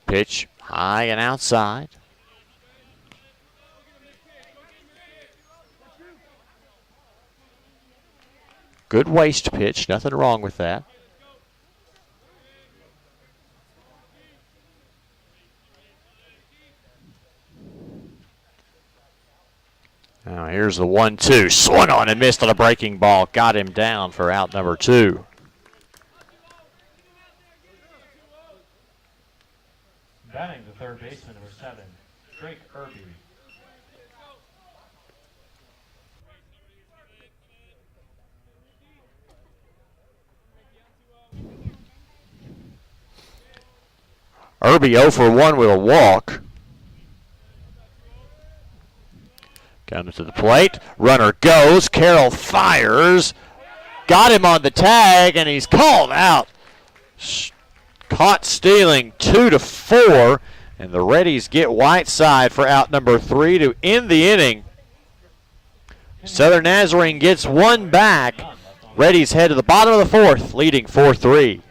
Pitch high and outside. Good waist pitch, nothing wrong with that. Now here's the 1-2. Swung on and missed on a breaking ball. Got him down for out number 2. Batting the third baseman number 7, Drake Irby. Irby 0 for 1 with a walk. Comes to the plate. Runner goes. Carroll fires. Got him on the tag, and he's called out. Caught stealing 2-4, and the Reddies get Whiteside for out number 3 to end the inning. Southern Nazarene gets one back. Reddies head to the bottom of the fourth, leading 4-3.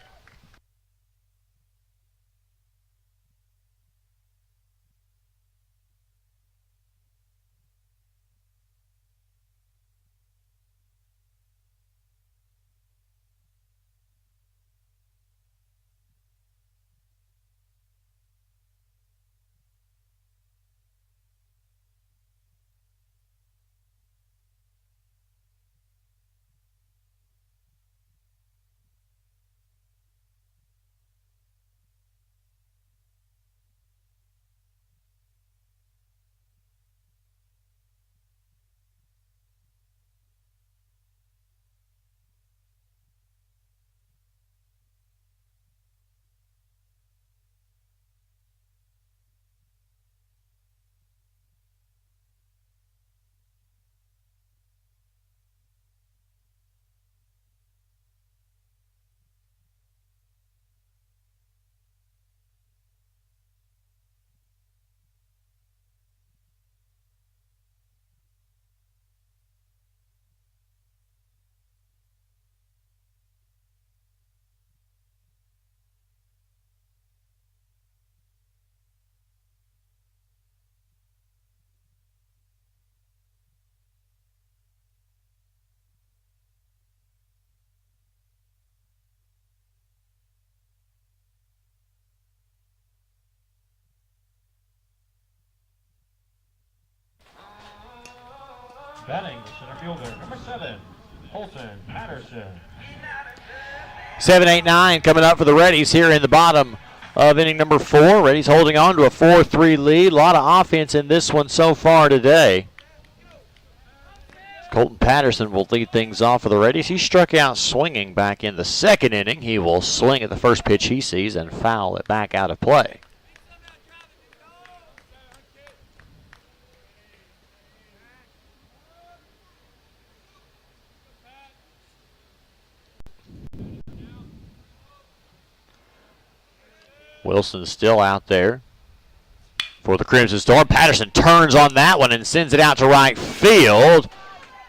Batting the center fielder number 7, Colton Patterson. 7, 8, 9 coming up for the Reddies here in the bottom of inning number 4. Reddies holding on to a 4-3 lead. A lot of offense in this one so far today. Colton Patterson will lead things off for the Reddies. He struck out swinging back in the second inning. He will swing at the first pitch he sees and foul it back out of play. Wilson still out there for the Crimson Storm. Patterson turns on that one and sends it out to right field.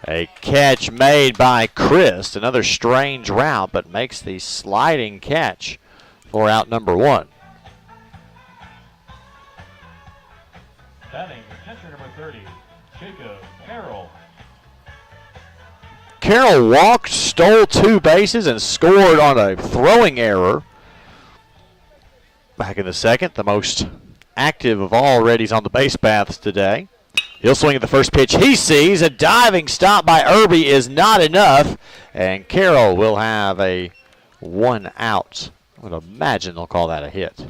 A catch made by Christ. Another strange route, but makes the sliding catch for out number 1. Batting catcher number 30, Jacob Carroll. Carroll walked, stole 2 bases, and scored on a throwing error. Back in the second, the most active of all Reddies on the base paths today. He'll swing at the first pitch he sees. A diving stop by Irby is not enough, and Carroll will have a 1 out. I would imagine they'll call that a hit.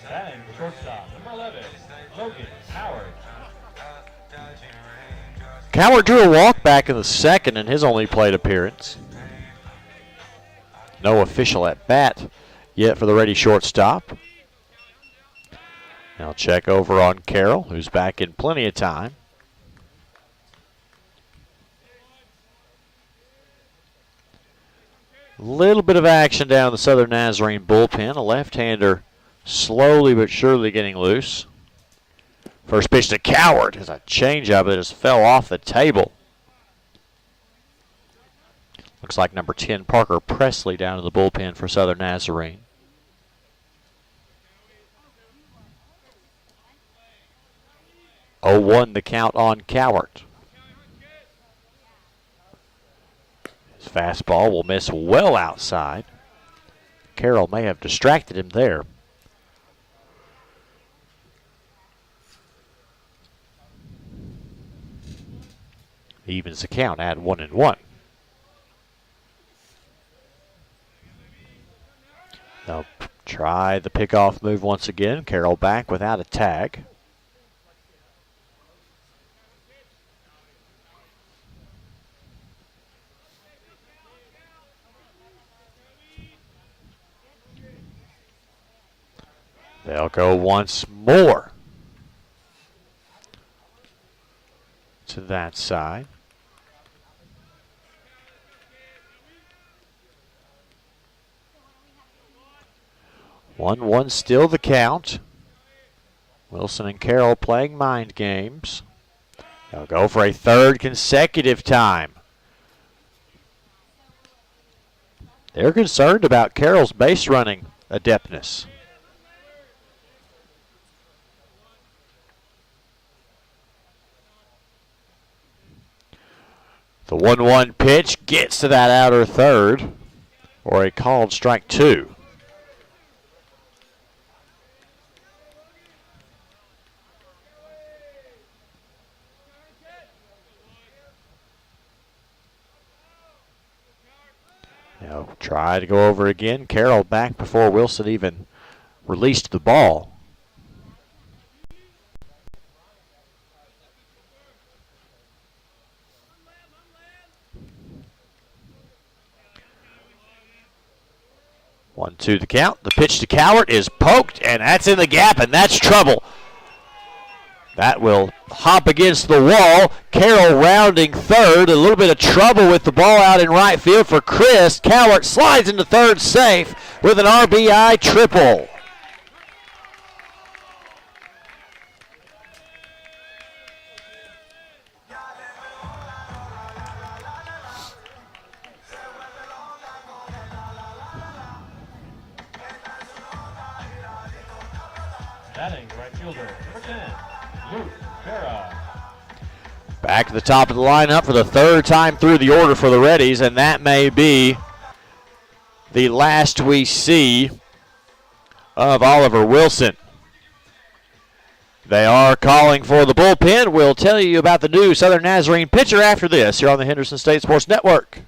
Batting the shortstop, number 11, Logan Howard. Cowart drew a walk back in the second in his only plate appearance. No official at bat yet for the Reddy shortstop. Now check over on Carroll, who's back in plenty of time. Little bit of action down the Southern Nazarene bullpen. A left-hander slowly but surely getting loose. First pitch to Cowart is a changeup that just fell off the table. Looks like number 10, Parker Presley, down in the bullpen for Southern Nazarene. Oh, 0-1 the count on Cowart. His fastball will miss well outside. Carroll may have distracted him there. Evens the count at 1-1. Now try the pickoff move once again. Carroll back without a tag. They'll go once more to that side. 1-1 still the count. Wilson and Carroll playing mind games. They'll go for a 3rd consecutive time. They're concerned about Carroll's base running adeptness. The 1-1 pitch gets to that outer third, or a called strike 2. Now try to go over again. Carroll back before Wilson even released the ball. One, two, the count. The pitch to Cowart is poked, and that's in the gap, and that's trouble. That will hop against the wall. Carroll rounding third. A little bit of trouble with the ball out in right field for Chris. Cowart slides into third safe with an RBI triple. Batting right fielder, number 10, Luke Farah. Back to the top of the lineup for the 3rd time through the order for the Reddies, and that may be the last we see of Oliver Wilson. They are calling for the bullpen. We'll tell you about the new Southern Nazarene pitcher after this here on the Henderson State Sports Network.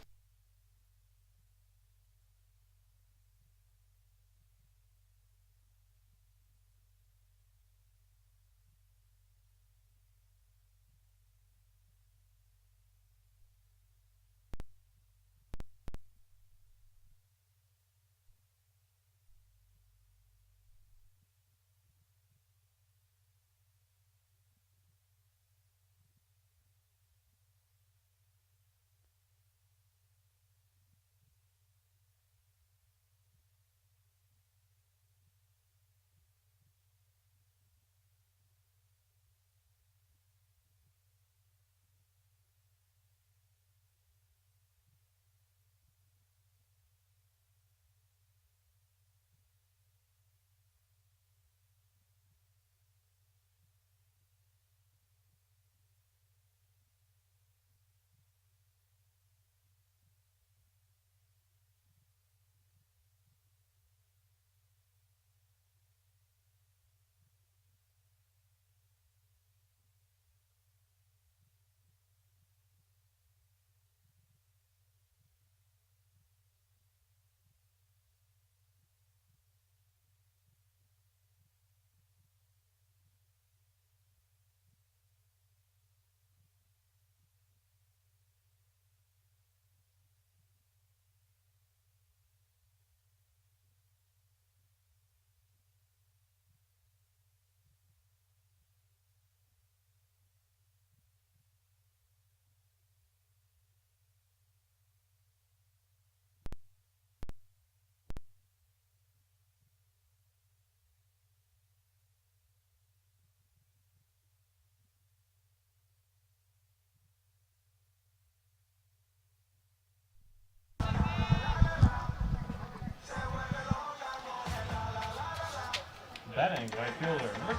Batting right fielder, number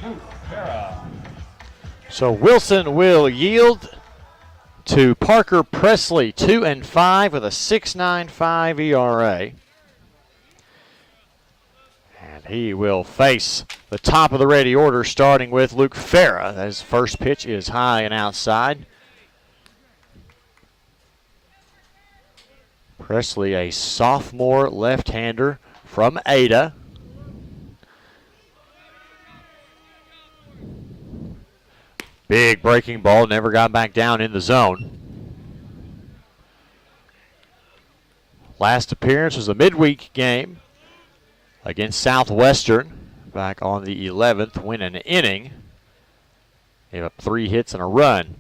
10, Luke Farah. So Wilson will yield to Parker Presley, 2-5 with a 6.95 ERA. And he will face the top of the ready order, starting with Luke Farah. His first pitch is high and outside. Presley, a sophomore left-hander from Ada. Big breaking ball, never got back down in the zone. Last appearance was a midweek game against Southwestern back on the 11th, win an inning. Gave up 3 hits and a run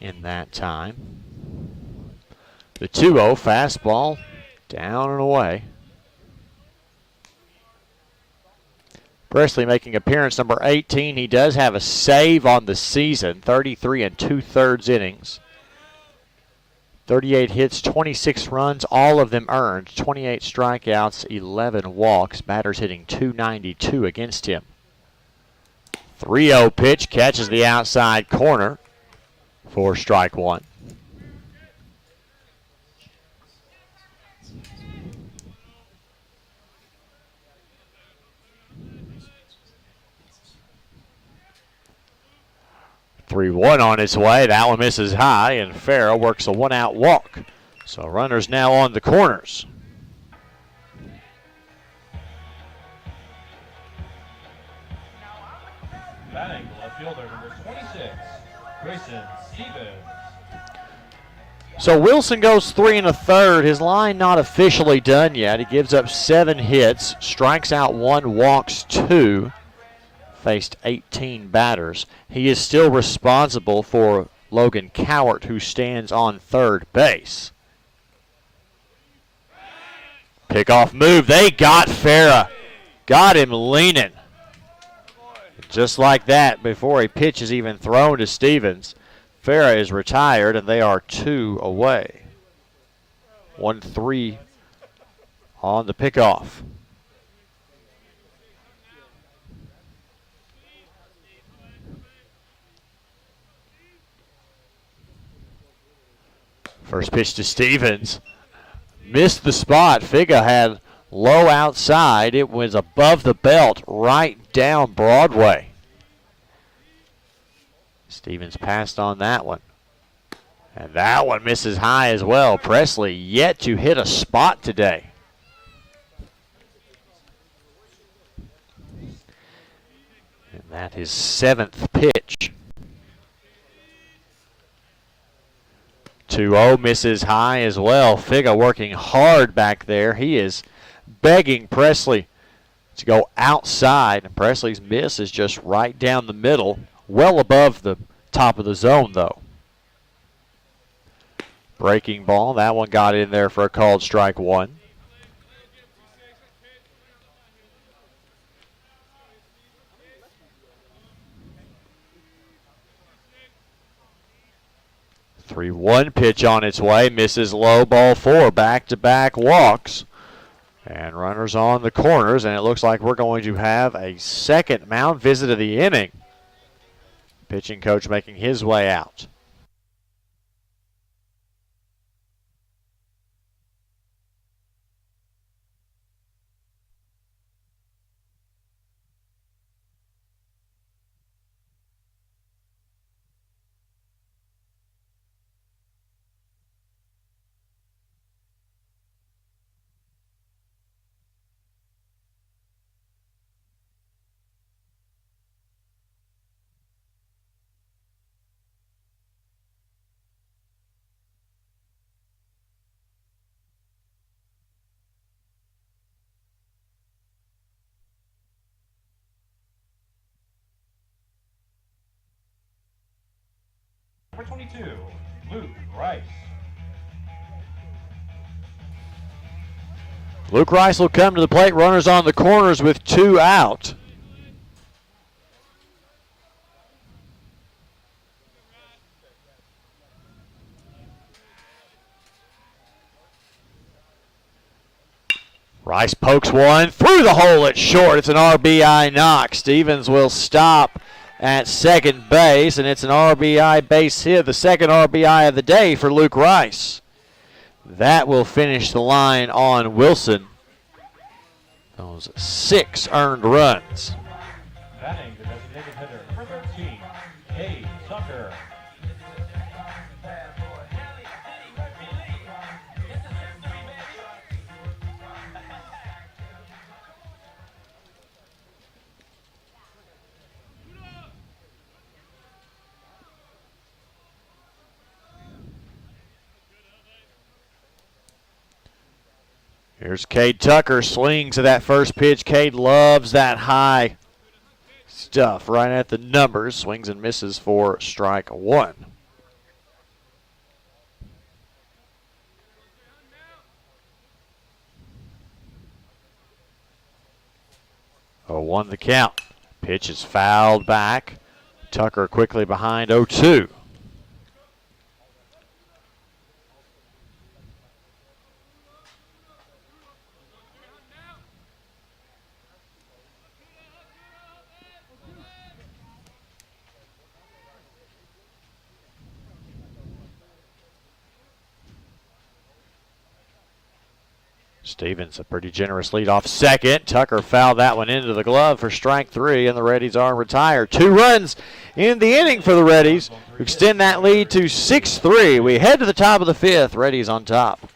in that time. The 2-0 fastball down and away. Presley making appearance number 18. He does have a save on the season, 33 2/3 innings. 38 hits, 26 runs, all of them earned. 28 strikeouts, 11 walks. Batters hitting .292 against him. 3-0 pitch, catches the outside corner for strike one. Three-one on its way. That one misses high, and Farah works a one-out walk. So runners now on the corners. Batting left fielder, number 26, Grayson Stevens. So Wilson goes 3 1/3. His line not officially done yet. He gives up 7 hits, strikes out 1, walks 2. Faced 18 batters. He is still responsible for Logan Cowart, who stands on third base. Pickoff move. They got Farah. Got him leaning. Just like that, before a pitch is even thrown to Stevens, Farah is retired, and they are 2 away. 1-3 on the pickoff. First pitch to Stevens. Missed the spot. Figa had low outside. It was above the belt, right down Broadway. Stevens passed on that one. And that one misses high as well. Presley yet to hit a spot today. And that is 7th pitch. 2-0 misses high as well. Figa working hard back there. He is begging Presley to go outside, and Presley's miss is just right down the middle, well above the top of the zone though. Breaking ball, that one got in there for a called strike one. The 3-1 pitch on its way, misses low, ball 4, back-to-back walks. And runners on the corners, and it looks like we're going to have a second mound visit of the inning. Pitching coach making his way out. Number 22, Luke Rice. Luke Rice will come to the plate. Runners on the corners with 2 out. Rice pokes one through the hole at short. It's an RBI knock. Stevens will stop at second base, and it's an RBI base hit, the second RBI of the day for Luke Rice. That will finish the line on Wilson. Those 6 earned runs. Batting the designated hitter, number 13, Cade Tucker. Here's Cade Tucker, swings at that first pitch. Cade loves that high stuff right at the numbers. Swings and misses for strike 1. 0-1 the count. Pitch is fouled back. Tucker quickly behind 0-2. Stevens, a pretty generous lead off second. Tucker fouled that one into the glove for strike 3, and the Reddies are retired. 2 runs in the inning for the Reddies, who extend that lead to 6-3. We head to the top of the 5th. Reddies on top.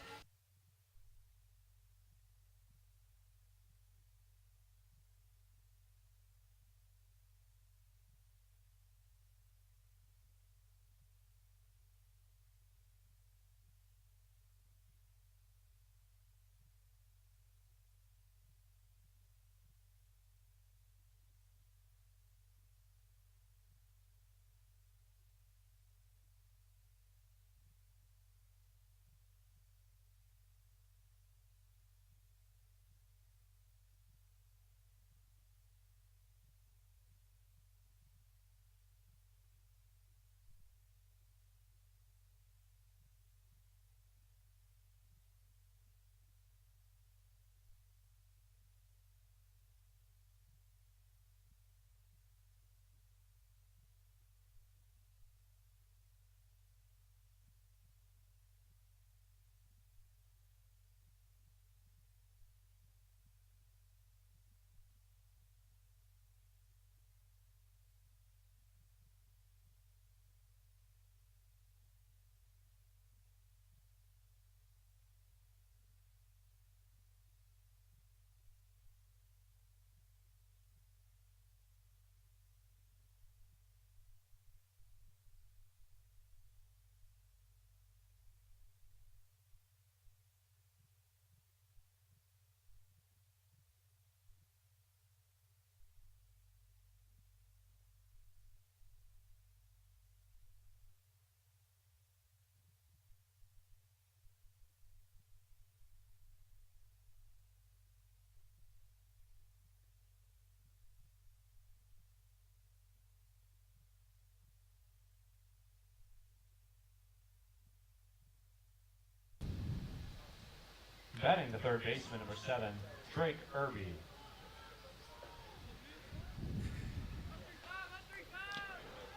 Batting the third baseman, number 7, Drake Irby.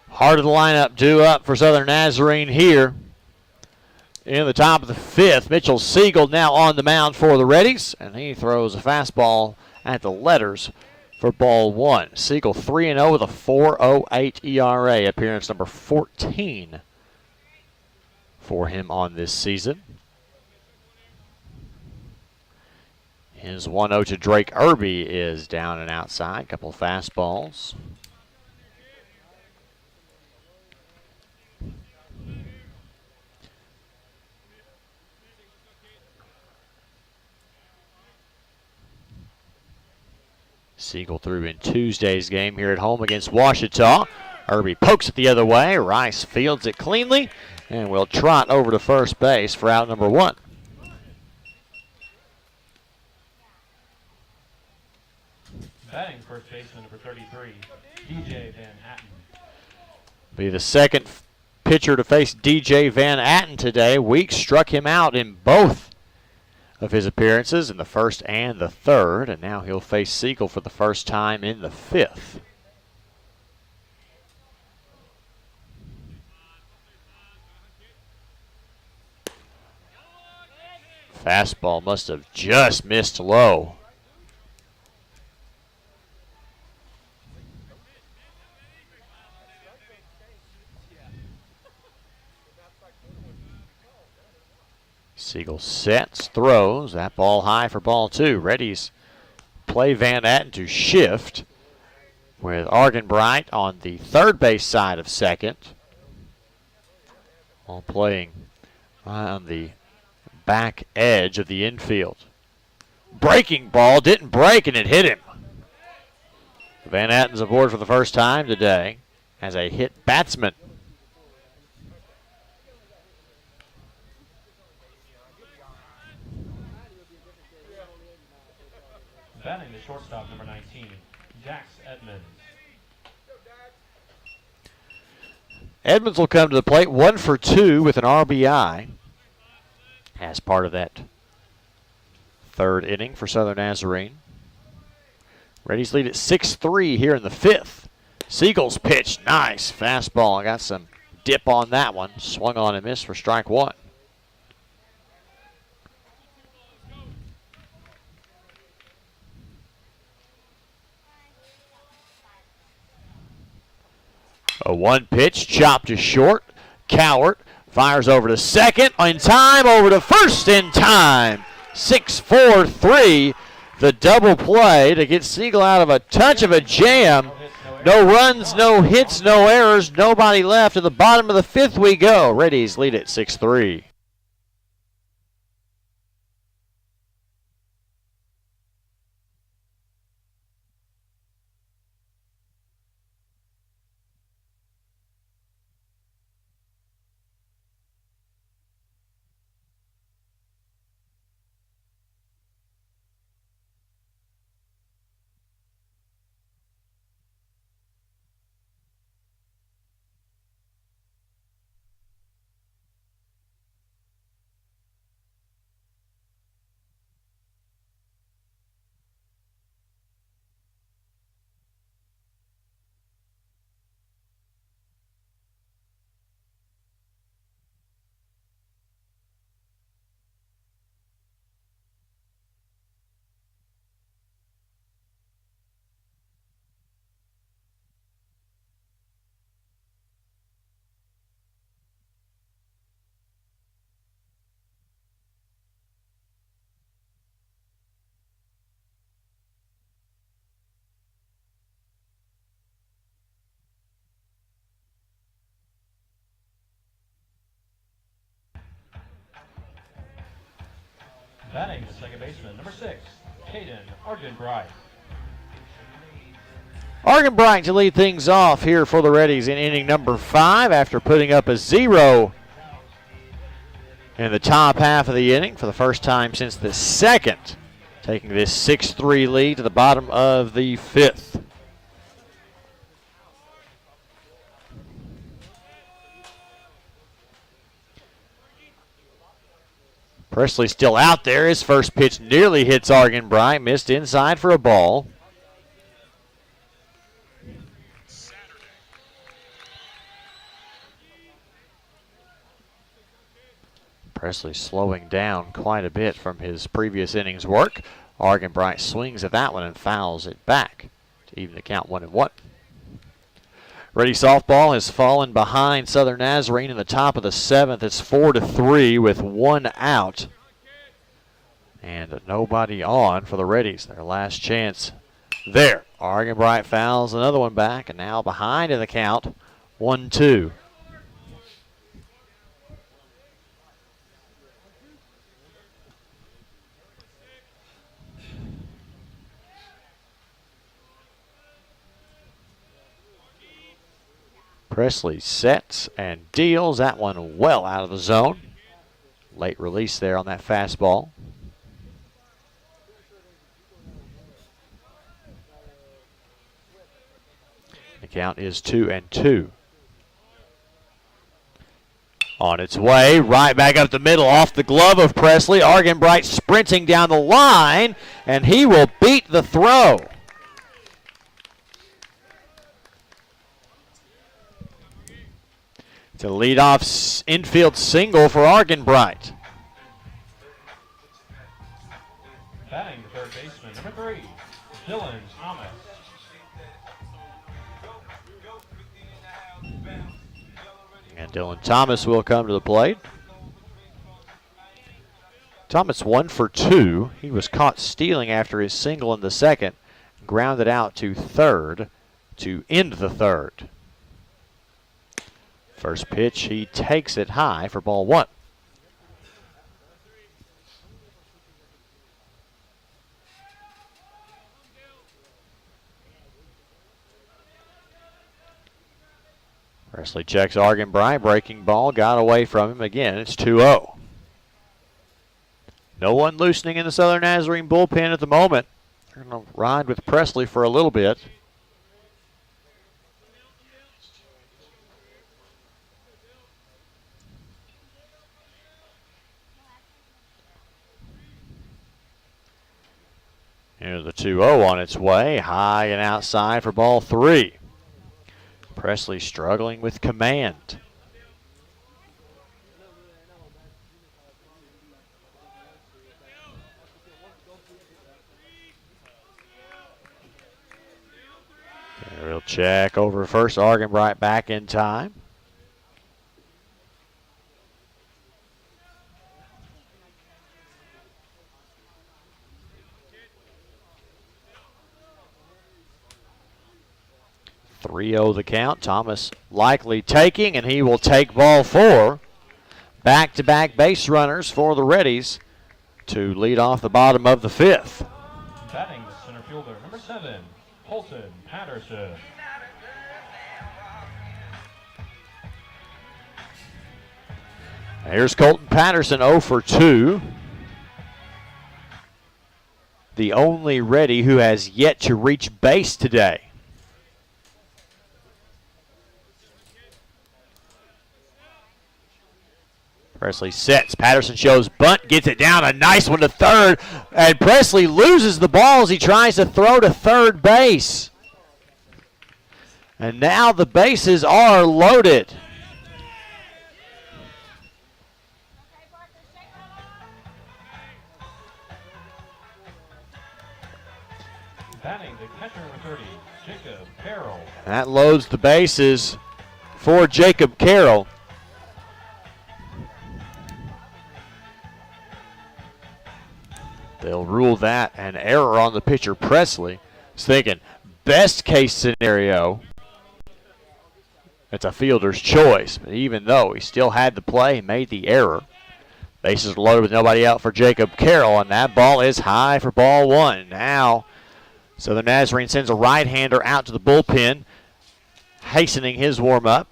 Heart of the lineup due up for Southern Nazarene here. In the top of the 5th, Mitchell Siegel now on the mound for the Reddies, and he throws a fastball at the letters for ball 1. Siegel 3-0 with a 4.08 ERA, appearance number 14 for him on this season. His 1-0 to Drake Irby is down and outside. Couple of fastballs. Siegel threw in Tuesday's game here at home against Ouachita. Irby pokes it the other way. Rice fields it cleanly and will trot over to first base for out number 1. Batting first baseman, number 33, DJ Van Atten. Be the second pitcher to face DJ Van Atten today. Weeks struck him out in both of his appearances in the first and the third, and now he'll face Siegel for the first time in the fifth. Fastball must have just missed low. Siegel sets, throws, that ball high for ball two. Reddies play Van Atten to shift with Argenbright on the third base side of second. While playing on the back edge of the infield. Breaking ball, didn't break and it hit him. Van Atten's aboard for the first time today as a hit batsman. Batting the shortstop, number 19, Jax Edmonds. Edmonds will come to the plate, 1 for 2 with an RBI as part of that third inning for Southern Nazarene. Reddies lead at 6-3 here in the fifth. Siegel's pitch, nice fastball. Got some dip on that one. Swung on and missed for strike one. A one pitch, chopped to short. Cowart fires over to second in time, over to first in time. 6-4-3, the double play to get Siegel out of a touch of a jam. No runs, no hits, no errors, nobody left. To the bottom of the fifth we go. Reddies lead at 6-3. Batting the second baseman, number 6, Caden Argenbright. Argenbright to lead things off here for the Reddies in inning number 5 after putting up a 0 in the top half of the inning for the first time since the second, taking this 6-3 lead to the bottom of the fifth. Presley still out there. His first pitch nearly hits Argenbright. Missed inside for a ball. Presley slowing down quite a bit from his previous innings work. Argenbright swings at that one and fouls it back to even the count 1-1. Ready softball has fallen behind Southern Nazarene in the top of the seventh. It's 4-3 with one out. And nobody on for the Reddies. Their last chance there. Argenbright fouls another one back, and now behind in the count, 1-2. Presley sets and deals that one well out of the zone. Late release there on that fastball. The count is 2-2. On its way, right back up the middle, off the glove of Presley. Argenbright sprinting down the line, and he will beat the throw. It's a leadoff infield single for Argenbright. Batting the third baseman, number 3, Dylan Thomas. And Dylan Thomas will come to the plate. Thomas 1 for 2. He was caught stealing after his single in the second. Grounded out to third to end the third. First pitch, he takes it high for ball 1. Presley checks Argenbright, breaking ball, got away from him again. It's 2-0. No one loosening in the Southern Nazarene bullpen at the moment. They're going to ride with Presley for a little bit. Here's the 2-0 on its way, high and outside for ball 3. Presley struggling with command. Real check over first. Argenbright back in time. .3-0 the count. Thomas likely taking, and he will take ball 4. Back-to-back base runners for the Reddies to lead off the bottom of the 5th. Batting the center fielder, number 7, Colton Patterson. Here's Colton Patterson, 0 for 2. The only Reddy who has yet to reach base today. Presley sets. Patterson shows bunt, gets it down. A nice one to third. And Presley loses the ball as he tries to throw to third base. And now the bases are loaded. Batting the catcher, number 30, Jacob Carroll. That loads the bases for Jacob Carroll. They'll rule that an error on the pitcher. Presley is thinking, best case scenario, it's a fielder's choice. But even though he still had the play, he made the error. Bases are loaded with nobody out for Jacob Carroll, and that ball is high for ball 1. Now, Southern Nazarene sends a right-hander out to the bullpen, hastening his warm-up.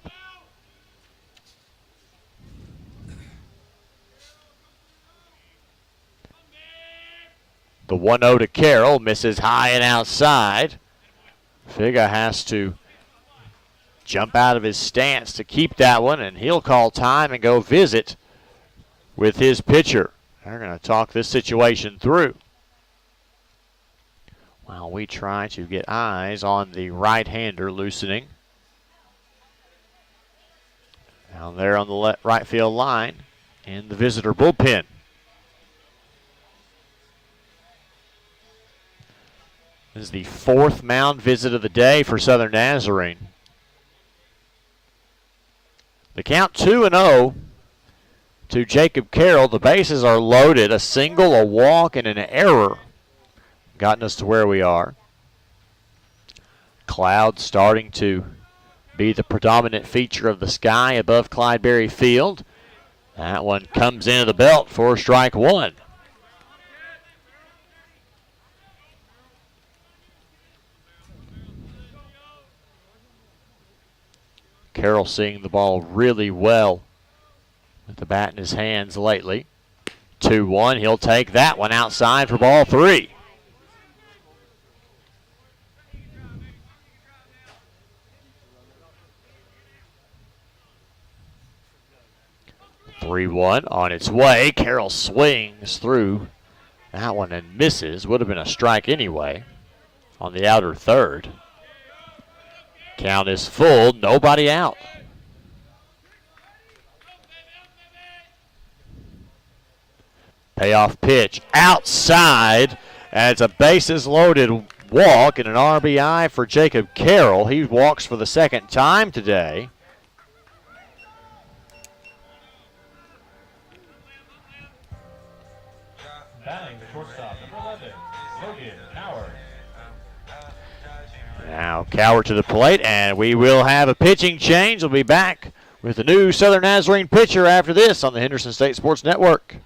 The 1-0 to Carroll, misses high and outside. Figa has to jump out of his stance to keep that one, and he'll call time and go visit with his pitcher. They're going to talk this situation through while we try to get eyes on the right-hander loosening. Down there on the right field line in the visitor bullpen. This is the 4th mound visit of the day for Southern Nazarene. The count 2-0 to Jacob Carroll. The bases are loaded. A single, a walk, and an error gotten us to where we are. Clouds starting to be the predominant feature of the sky above Clydeberry Field. That one comes into the belt for strike 1. Carroll seeing the ball really well with the bat in his hands lately. 2-1, he'll take that one outside for ball 3. 3-1 on its way. Carroll swings through that one and misses. Would have been a strike anyway on the outer third. Count is full, nobody out. Payoff pitch outside, and it's a bases loaded walk and an RBI for Jacob Carroll. He walks for the second time today. Batting the shortstop, number 11, Logan Howard. Now Coward to the plate, and we will have a pitching change. We'll be back with the new Southern Nazarene pitcher after this on the Henderson State Sports Network.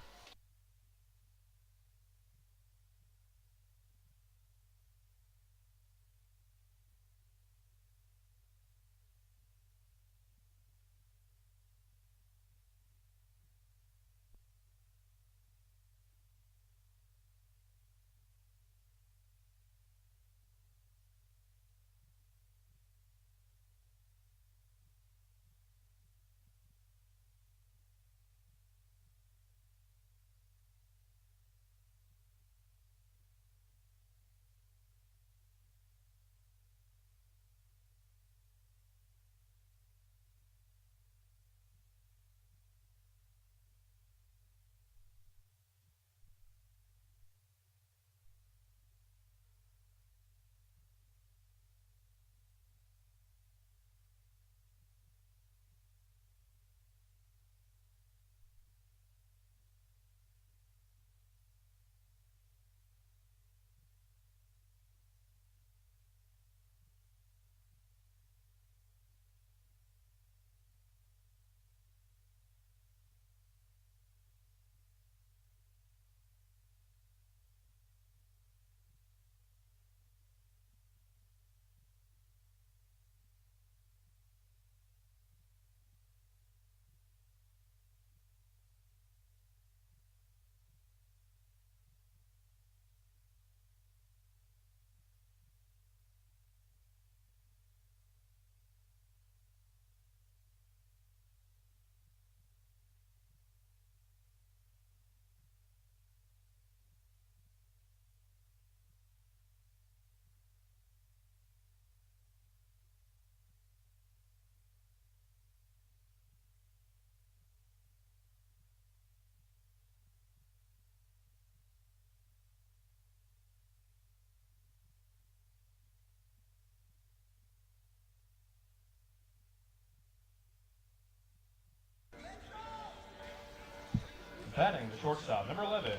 Batting the shortstop, number 11,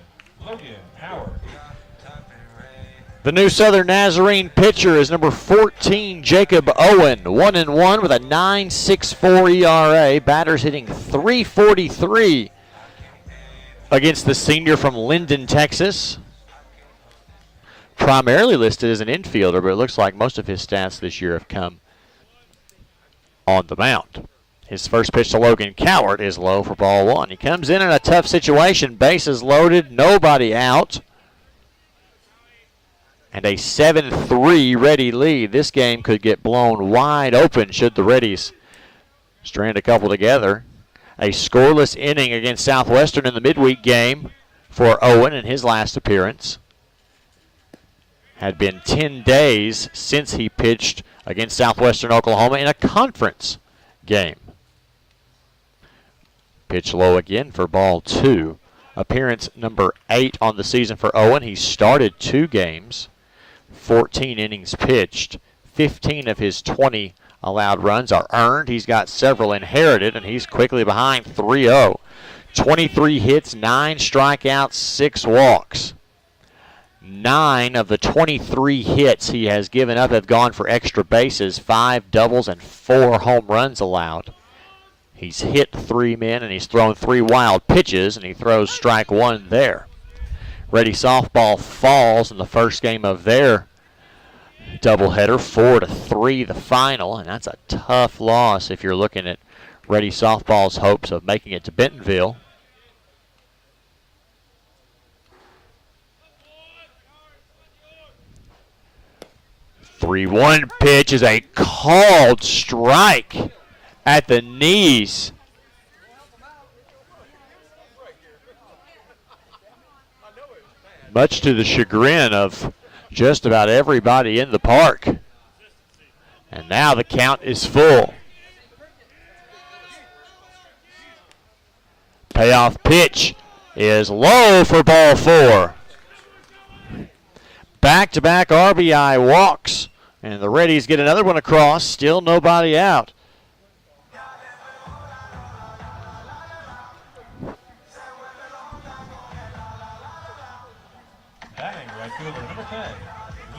Logan Howard. The new Southern Nazarene pitcher is number 14, Jacob Owen. 1-1 with a 9.64 ERA. Batters hitting .343 against the senior from Linden, Texas. Primarily listed as an infielder, but it looks like most of his stats this year have come on the mound. His first pitch to Logan Coward is low for ball one. He comes in a tough situation. Bases loaded, nobody out. And a 7-3 Ready lead. This game could get blown wide open should the Reddies strand a couple together. A scoreless inning against Southwestern in the midweek game for Owen in his last appearance. Had been 10 days since he pitched against Southwestern Oklahoma in a conference game. Pitch low again for ball two. Appearance number 8 on the season for Owen. He started 2 games, 14 innings pitched. 15 of his 20 allowed runs are earned. He's got several inherited, and he's quickly behind 3-0. 23 hits, 9 strikeouts, 6 walks. 9 of the 23 hits he has given up have gone for extra bases, 5 doubles and 4 home runs allowed. He's hit 3 men and he's thrown 3 wild pitches, and he throws strike 1 there. Ready softball falls in the first game of their doubleheader, 4-3 the final, and that's a tough loss if you're looking at Ready softball's hopes of making it to Bentonville. The 3-1 pitch is a called strike at the knees much to the chagrin of just about everybody in the park. And now the count is full. Payoff pitch is low for ball 4. Back-to-back RBI walks, and the Reddies get another one across. Still nobody out. Batting right fielder number 10,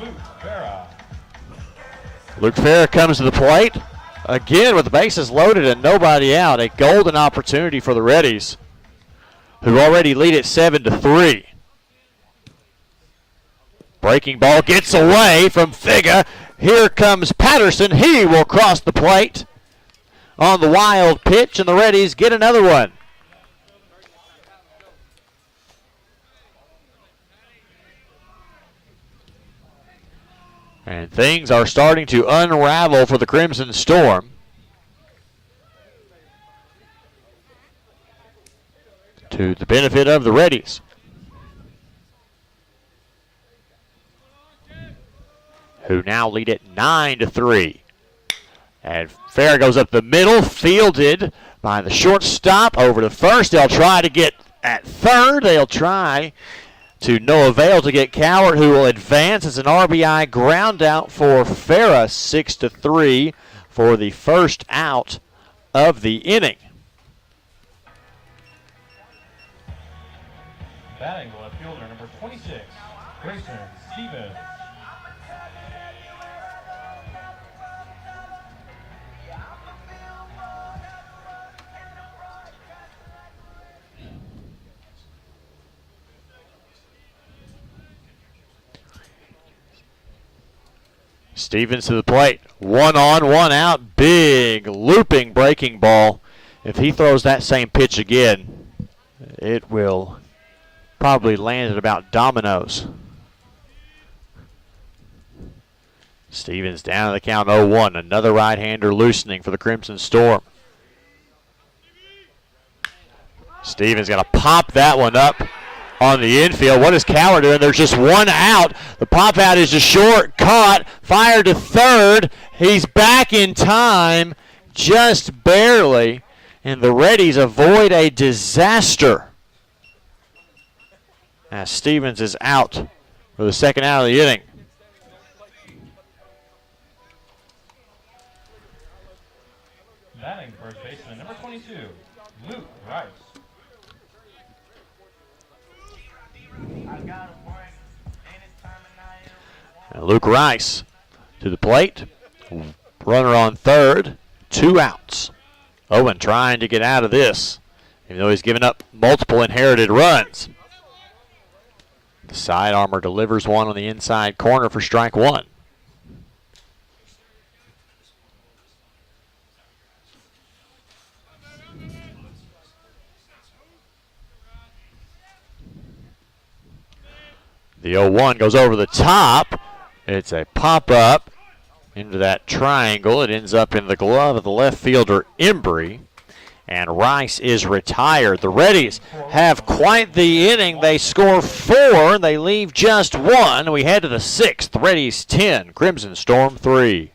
Luke Farah. Luke Farah comes to the plate again with the bases loaded and nobody out. A golden opportunity for the Reddies, who already lead at 7-3. Breaking ball gets away from Figa. Here comes Patterson. He will cross the plate on the wild pitch, and the Reddies get another one. And things are starting to unravel for the Crimson Storm. To the benefit of the Reddies, who now lead at 9-3. And Farah goes up the middle, fielded by the shortstop over to first. They'll try to get at third. They'll try to no avail to get Cowart, who will advance. It's an RBI ground out for Farah, 6-3 for the first out of the inning. Batting left fielder number 26, Grayson Stevens. Stevens to the plate. 1 on, 1 out. Big looping breaking ball. If he throws that same pitch again, it will probably land at about dominoes. Stevens down to the count 0-1. Another right-hander loosening for the Crimson Storm. Stevens got to pop that one up on the infield. What is Cowart doing? There's just one out. The pop out is just short, caught, fired to third. He's back in time, just barely, and the Reddies avoid a disaster as Stevens is out for the second out of the inning. Batting first baseman number 22, Luke Rice. And Luke Rice to the plate. Runner on third. 2 outs. Owen trying to get out of this, even though he's given up multiple inherited runs. The side armor delivers one on the inside corner for strike 1. The 0-1 goes over the top. It's a pop-up into that triangle. It ends up in the glove of the left fielder, Embry. And Rice is retired. The Reddies have quite the inning. They score 4. They leave just 1. We head to the 6th. Reddies 10, Crimson Storm 3.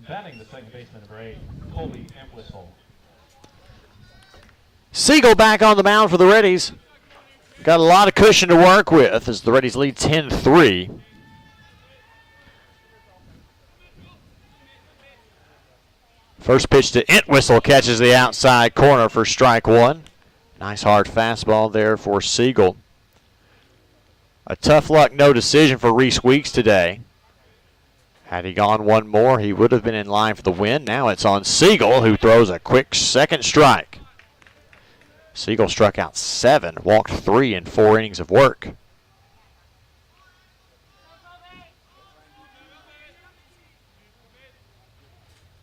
Batting the second baseman, number 8, Colby Entwistle. Siegel back on the mound for the Reddies. Got a lot of cushion to work with as the Reddies lead 10-3. First pitch to Entwistle, catches the outside corner for strike one. Nice hard fastball there for Siegel. A tough luck no decision for Reese Weeks today. Had he gone one more, he would have been in line for the win. Now it's on Siegel, who throws a quick second strike. Siegel struck out 7, walked 3 in 4 innings of work.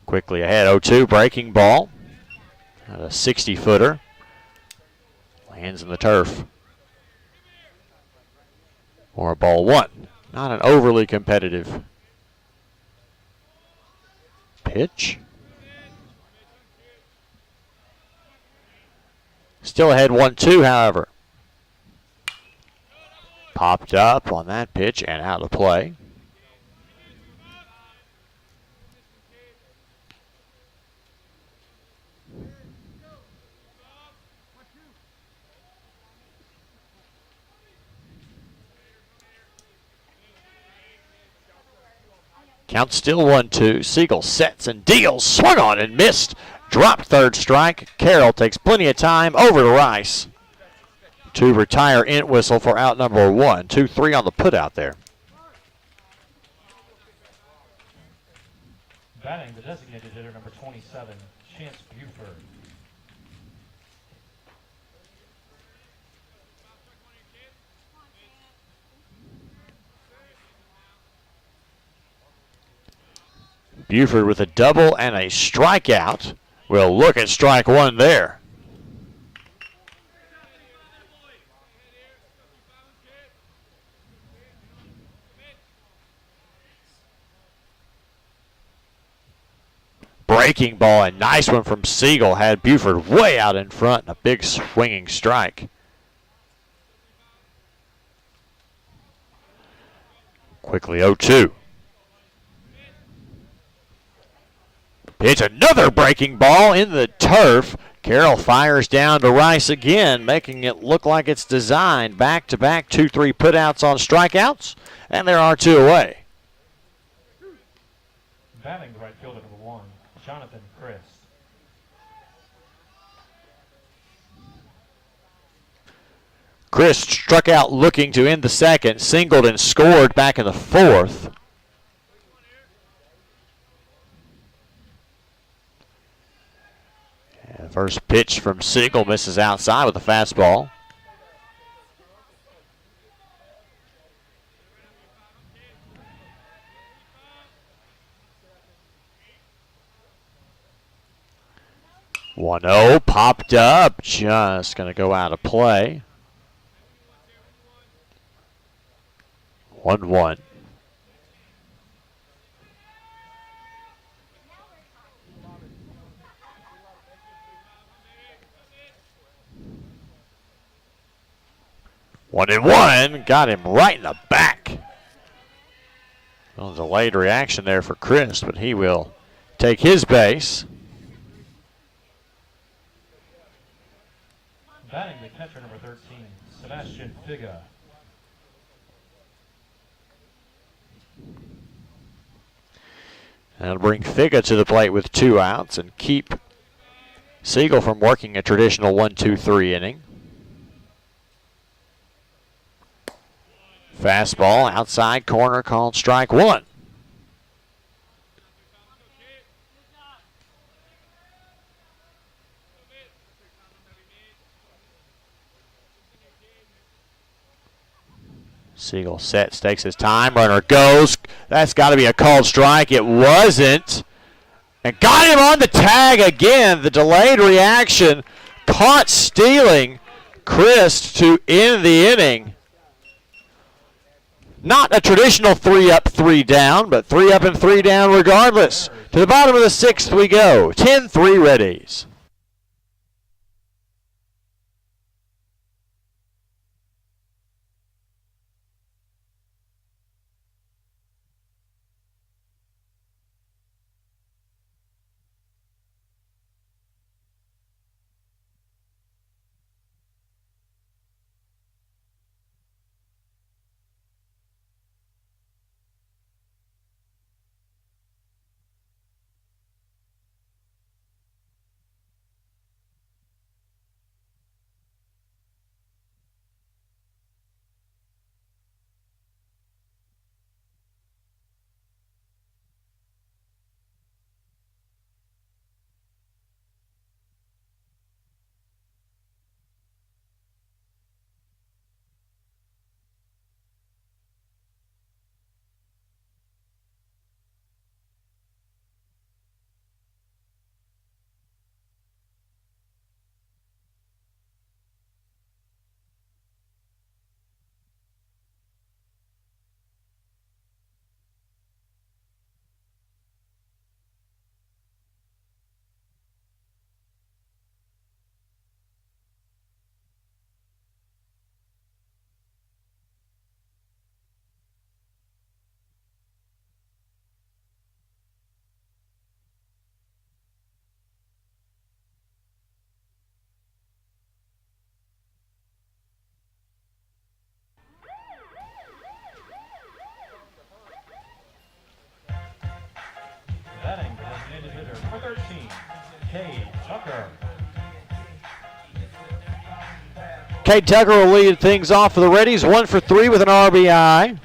Quickly ahead, 0-2, breaking ball. A 60-footer. Lands in the turf. Or a ball 1. Not an overly competitive pitch. Still ahead 1-2, however. Popped up on that pitch and out of play. Count still 1-2. Siegel sets and deals. Swung on and missed. Dropped third strike. Carroll takes plenty of time over to Rice to retire Entwistle for out number 1. 2-3 on the put out there. Batting the designated hitter, number 27, Chance Buford. Buford with a double and a strikeout. We'll look at strike 1 there. Breaking ball, a nice one from Siegel. Had Buford way out in front and a big swinging strike. Quickly 0-2. Pitch, another breaking ball in the turf. Carroll fires down to Rice again, making it look like it's designed. Back-to-back 2-3 putouts on strikeouts, and there are 2 away. Batting the right fielder, number 1, Jonathan Christ. Christ struck out looking to end the second, singled and scored back in the 4th. First pitch from Siegel misses outside with a fastball. One 0 popped up, just going to go out of play. 1-1. One and one, got him right in the back. Well, delayed reaction there for Chris, but he will take his base. Batting the catcher, number 13, Sebastian Figa. That'll bring Figa to the plate with 2 outs and keep Siegel from working a traditional 1-2-3 inning. Fastball, outside corner, called strike 1. Siegel sets, takes his time, runner goes. That's got to be a called strike. It wasn't. And got him on the tag again. The delayed reaction caught stealing Chris to end the inning. Not a traditional 3 up, 3 down, but 3 up and 3 down regardless. To the bottom of the 6th we go. 10-3 Reddies. Cade Tucker will lead things off for the Reddies. 1 for 3 with an RBI.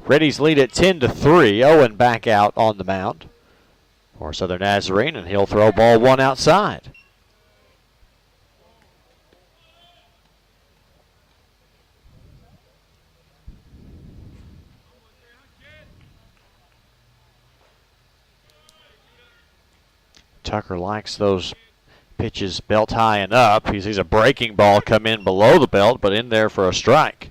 Reddies lead at 10-3. Owen back out on the mound for Southern Nazarene, and he'll throw ball 1 outside. Tucker likes those pitches belt high and up. He sees a breaking ball come in below the belt, but in there for a strike.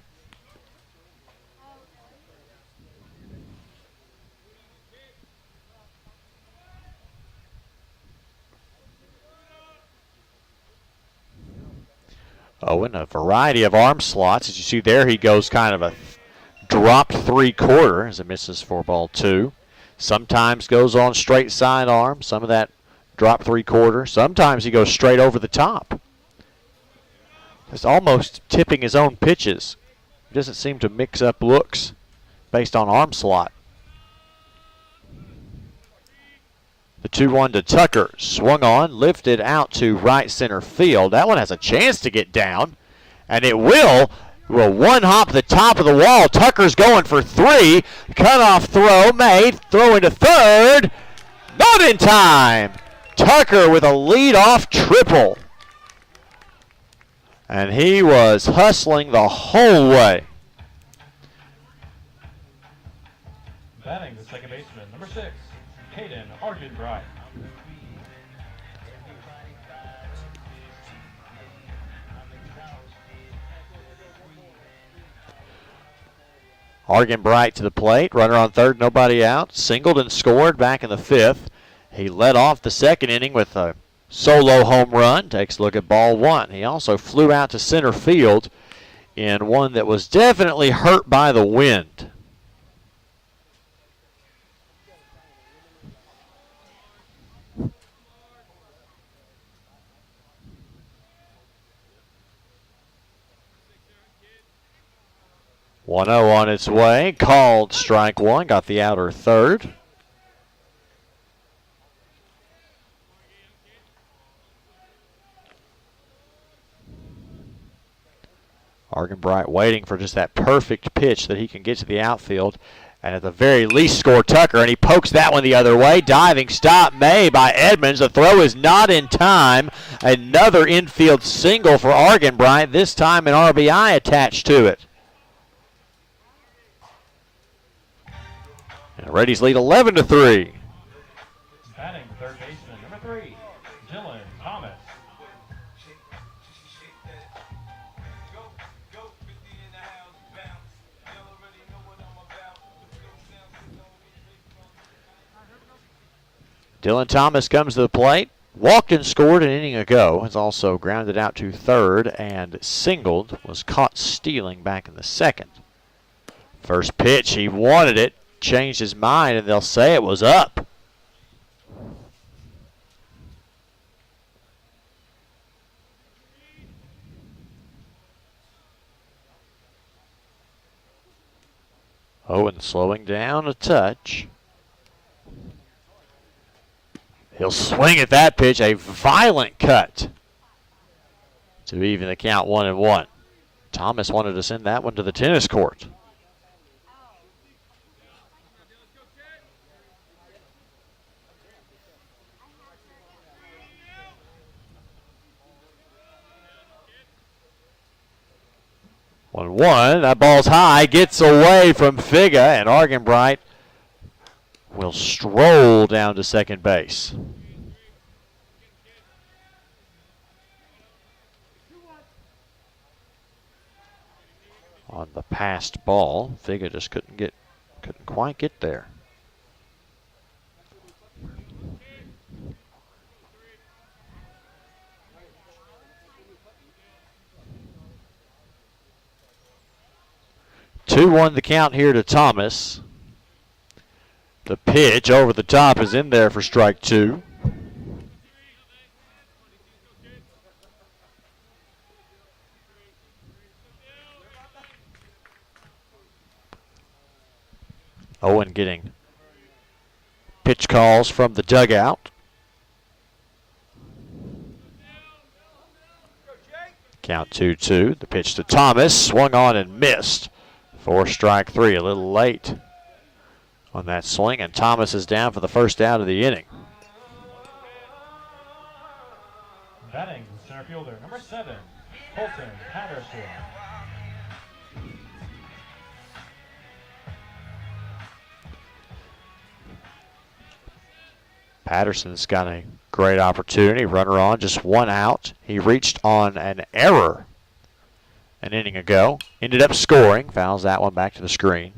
Owen, a variety of arm slots. As you see there, he goes kind of a dropped 3/4 as it misses for ball 2. Sometimes goes on straight side arm, some of that drop 3/4. Sometimes he goes straight over the top. It's almost tipping his own pitches. He doesn't seem to mix up looks based on arm slot. The 2-1 to Tucker. Swung on, lifted out to right center field. That one has a chance to get down, and it will. Will one hop the top of the wall. Tucker's going for 3. Cutoff throw made. Throw into third. Not in time. Tucker with a lead-off triple. And he was hustling the whole way. Batting the second baseman, number 6, Caden Argenbright. Argenbright to the plate. Runner on third, nobody out. Singled and scored back in the 5th. He led off the second inning with a solo home run. Takes a look at ball 1. He also flew out to center field in one that was definitely hurt by the wind. One-0 on its way. Called strike 1. Got the outer third. Argenbright waiting for just that perfect pitch that he can get to the outfield and at the very least score Tucker, and he pokes that one the other way. Diving stop made by Edmonds. The throw is not in time. Another infield single for Argenbright, this time an RBI attached to it. And Reddies lead 11-3. Batting third baseman, number 3, Dylan Thomas. Dylan Thomas comes to the plate. Walked and scored an inning ago. Has also grounded out to third and singled. Was caught stealing back in the second. First pitch, he wanted it. Changed his mind, and they'll say it was up. Owen slowing down a touch. He'll swing at that pitch, a violent cut to even the count 1-1. Thomas wanted to send that one to the tennis court. One, that ball's high, gets away from Figa, and Argenbright will stroll down to second base. On the passed ball, Figa just couldn't quite get there. Two-one the count here to Thomas. The pitch over the top is in there for strike 2. Owen getting pitch calls from the dugout. Count 2-2. The pitch to Thomas. Swung on and missed. 4-strike 3. A little late on that swing, and Thomas is down for the first out of the inning. Batting center fielder number 7, Colton Patterson. Patterson's got a great opportunity. Runner on, just one out. He reached on an error an inning ago. Ended up scoring. Fouls that one back to the screen.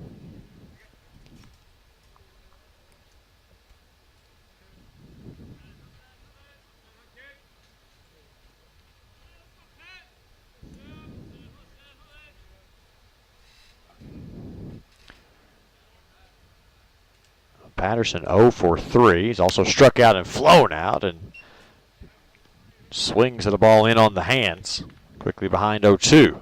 Patterson 0 for 3. He's also struck out and flown out, and swings at a ball in on the hands. Quickly behind 0-2.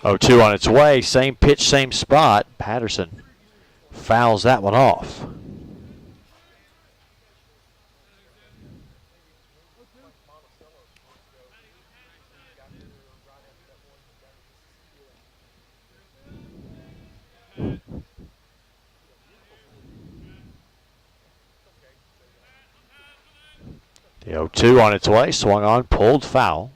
Oh, 2 on its way. Same pitch, same spot. Patterson fouls that one off. The 0-2 on its way, swung on, pulled foul.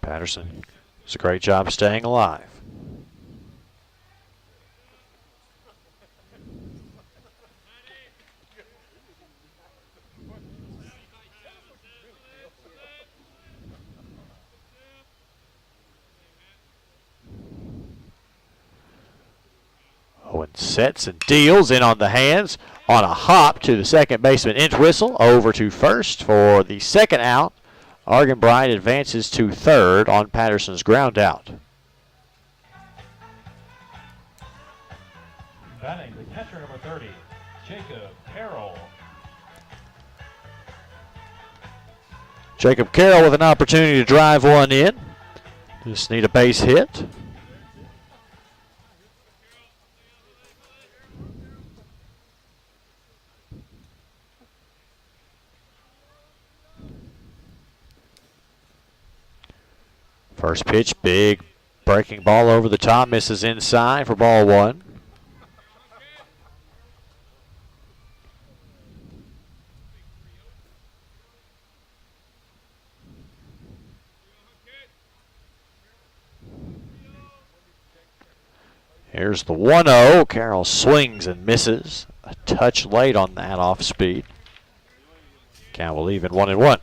Patterson does a great job staying alive. Owen sets and deals in on the hands on a hop to the second baseman. Entwistle over to first for the second out. Argenbright advances to third on Patterson's ground out. Batting the catcher number 30, Jacob Carroll. Jacob Carroll with an opportunity to drive one in. Just need a base hit. First pitch, big breaking ball over the top, misses inside for ball 1. Here's the 1-0. Carroll swings and misses. A touch late on that off speed. Count will even 1-1.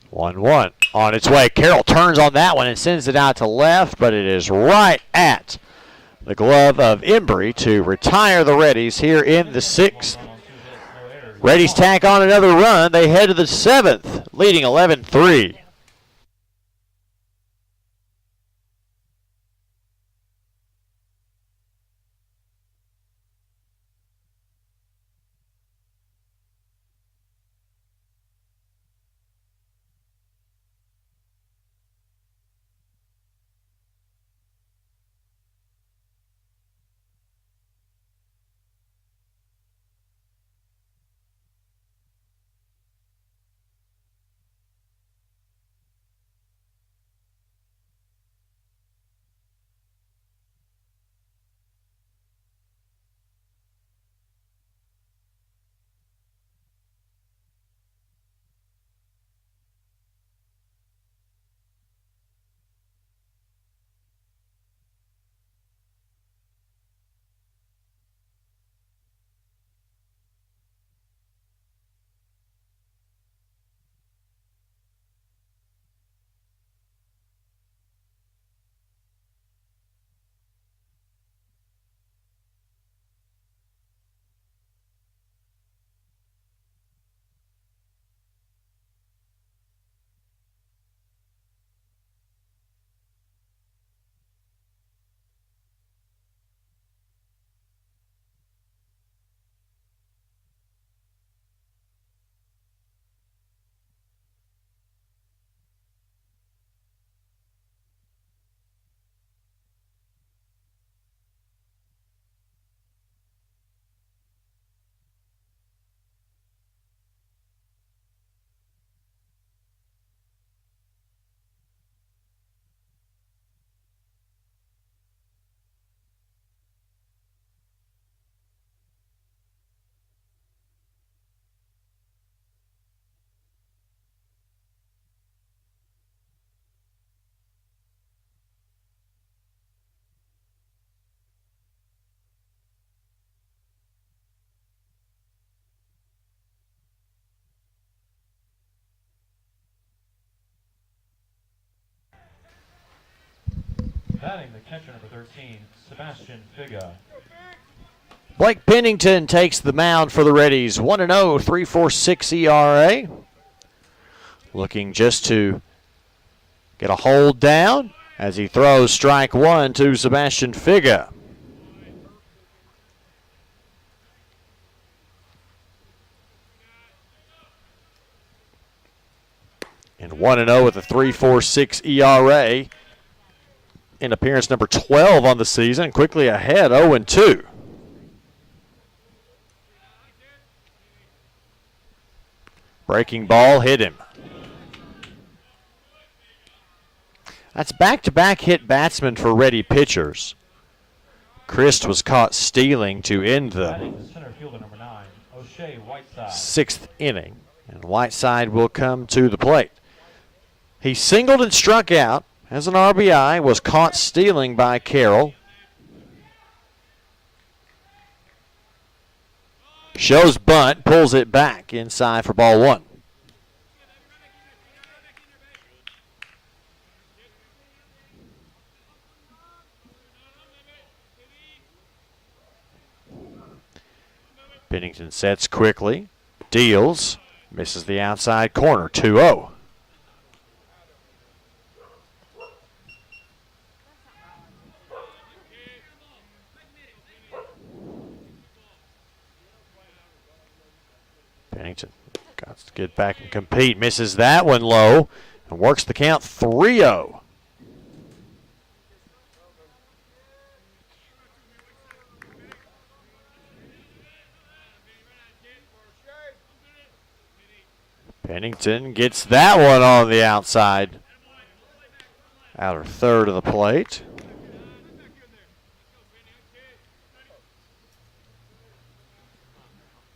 One on its way. Carroll turns on that one and sends it out to left, but it is right at the glove of Embry to retire the Reddies here in the 6th. Reddies tack on another run. They head to the 7th, leading 11-3. Batting the catcher, number 13, Sebastian Figa. Blake Pennington takes the mound for the Reddies. 1-0, 3.46 ERA. Looking just to get a hold down as he throws strike one to Sebastian Figa. And 1-0 with a 3.46 ERA in appearance number 12 on the season. Quickly ahead, 0-2. Breaking ball hit him. That's back-to-back hit batsmen for Reddy pitchers. Christ was caught stealing to end the Batting the center fielder, number 9, O'Shea Whiteside. 6th inning. And Whiteside will come to the plate. He singled and struck out as an RBI, was caught stealing by Carroll. Shows bunt, pulls it back inside for ball one. Pennington sets quickly, deals, misses the outside corner, 2-0. Pennington got to get back and compete, misses that one low, and works the count 3-0. Pennington gets that one on the outside. Outer third of the plate.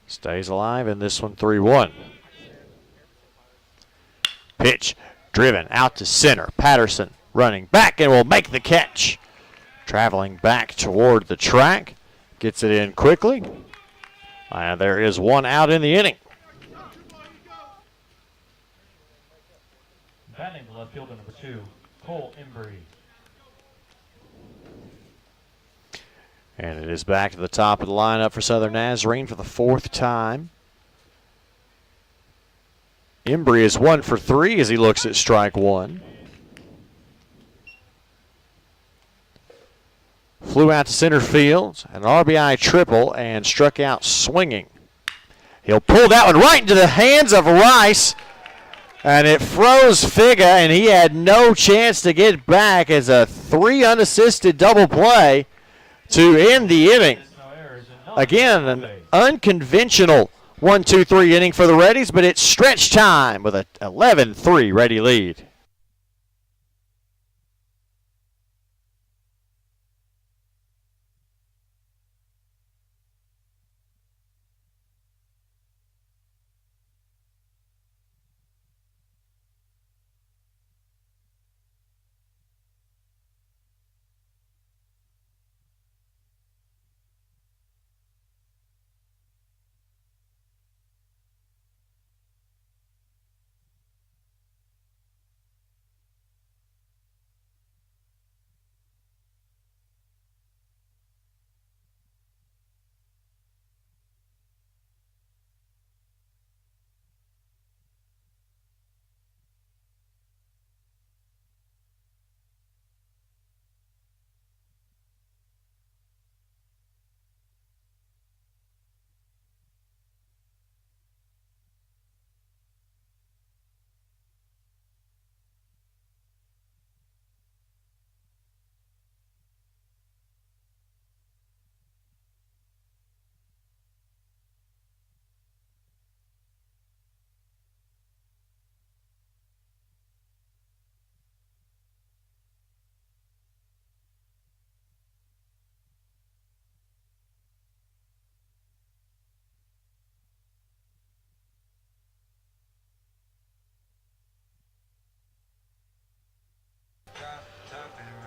Stays alive in this one, 3-1. Pitch driven out to center. Patterson running back and will make the catch. Traveling back toward the track. Gets it in quickly. And there is one out in the inning. Batting the left fielder, number 2, Cole Embry. And it is back to the top of the lineup for Southern Nazarene for the 4th time. Embry is 1 for 3 as he looks at strike one. Flew out to center field, an RBI triple, and struck out swinging. He'll pull that one right into the hands of Rice, and it froze Figa, and he had no chance to get back as a 3 unassisted double play to end the inning. Again, an unconventional 1-2-3 inning for the Reddies, but it's stretch time with a 11-3 Reddy lead.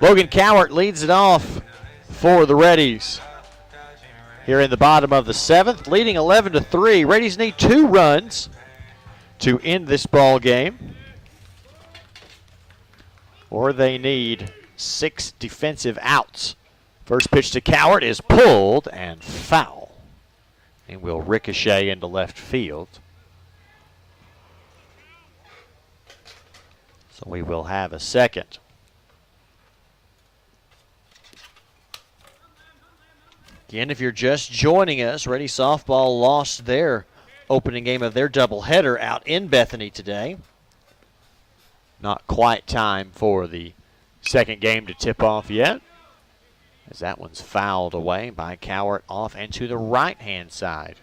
Logan Cowart leads it off for the Reddies. Here in the bottom of the 7th, leading 11-3. Reddies need 2 runs to end this ball game, or they need 6 defensive outs. First pitch to Cowart is pulled and foul, and will ricochet into left field. So we will have a second. Again, if you're just joining us, Ready Softball lost their opening game of their doubleheader out in Bethany today. Not quite time for the second game to tip off yet, as that one's fouled away by Cowart off and to the right-hand side.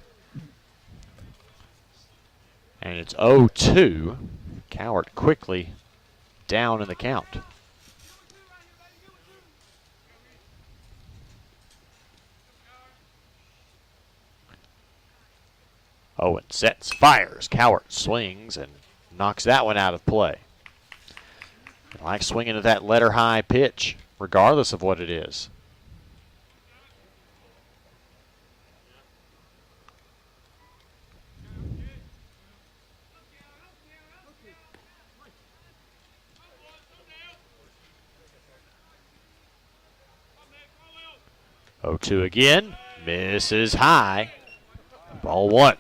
And it's 0-2. Cowart quickly down in the count. Owen sets, fires. Cowart swings and knocks that one out of play. I like swinging at that letter high pitch, regardless of what it is. Oh, 2 again, misses high. Ball 1.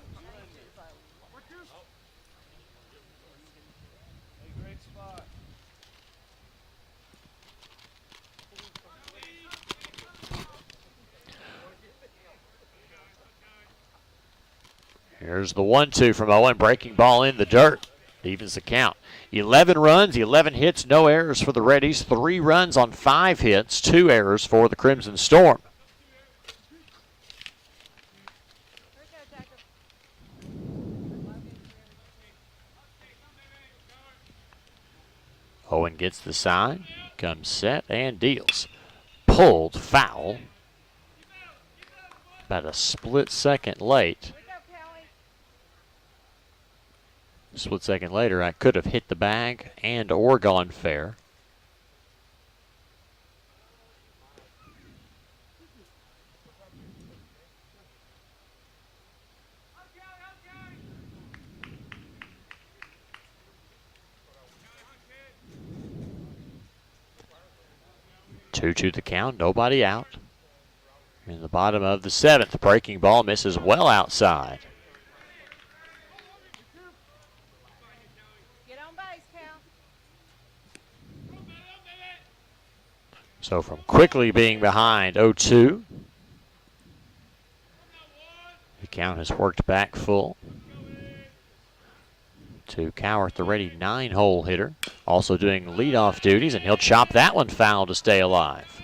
Here's the 1-2 from Owen, breaking ball in the dirt. Evens the count. 11 runs, 11 hits, no errors for the Reddies. 3 runs on 5 hits, 2 errors for the Crimson Storm. Owen gets the sign, comes set, and deals. Pulled, foul. About a split second late. Split second later, I could have hit the bag and or gone fair. Two to the count, nobody out. In the bottom of the 7th, breaking ball misses well outside. Get on base, Cal. So from quickly being behind 0-2, the count has worked back full to Cowart, the Ready 9-hole hitter. Also doing leadoff duties, and he'll chop that one foul to stay alive.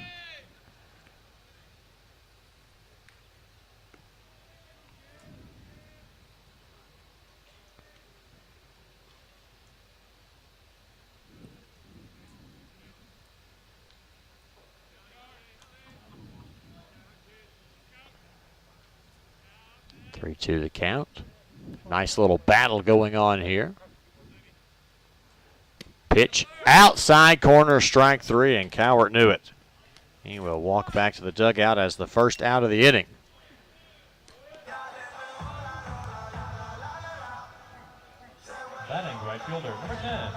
Three-two the count. Nice little battle going on here. Pitch outside corner, strike 3, and Cowart knew it. He will walk back to the dugout as the first out of the inning. Batting right fielder, number 10,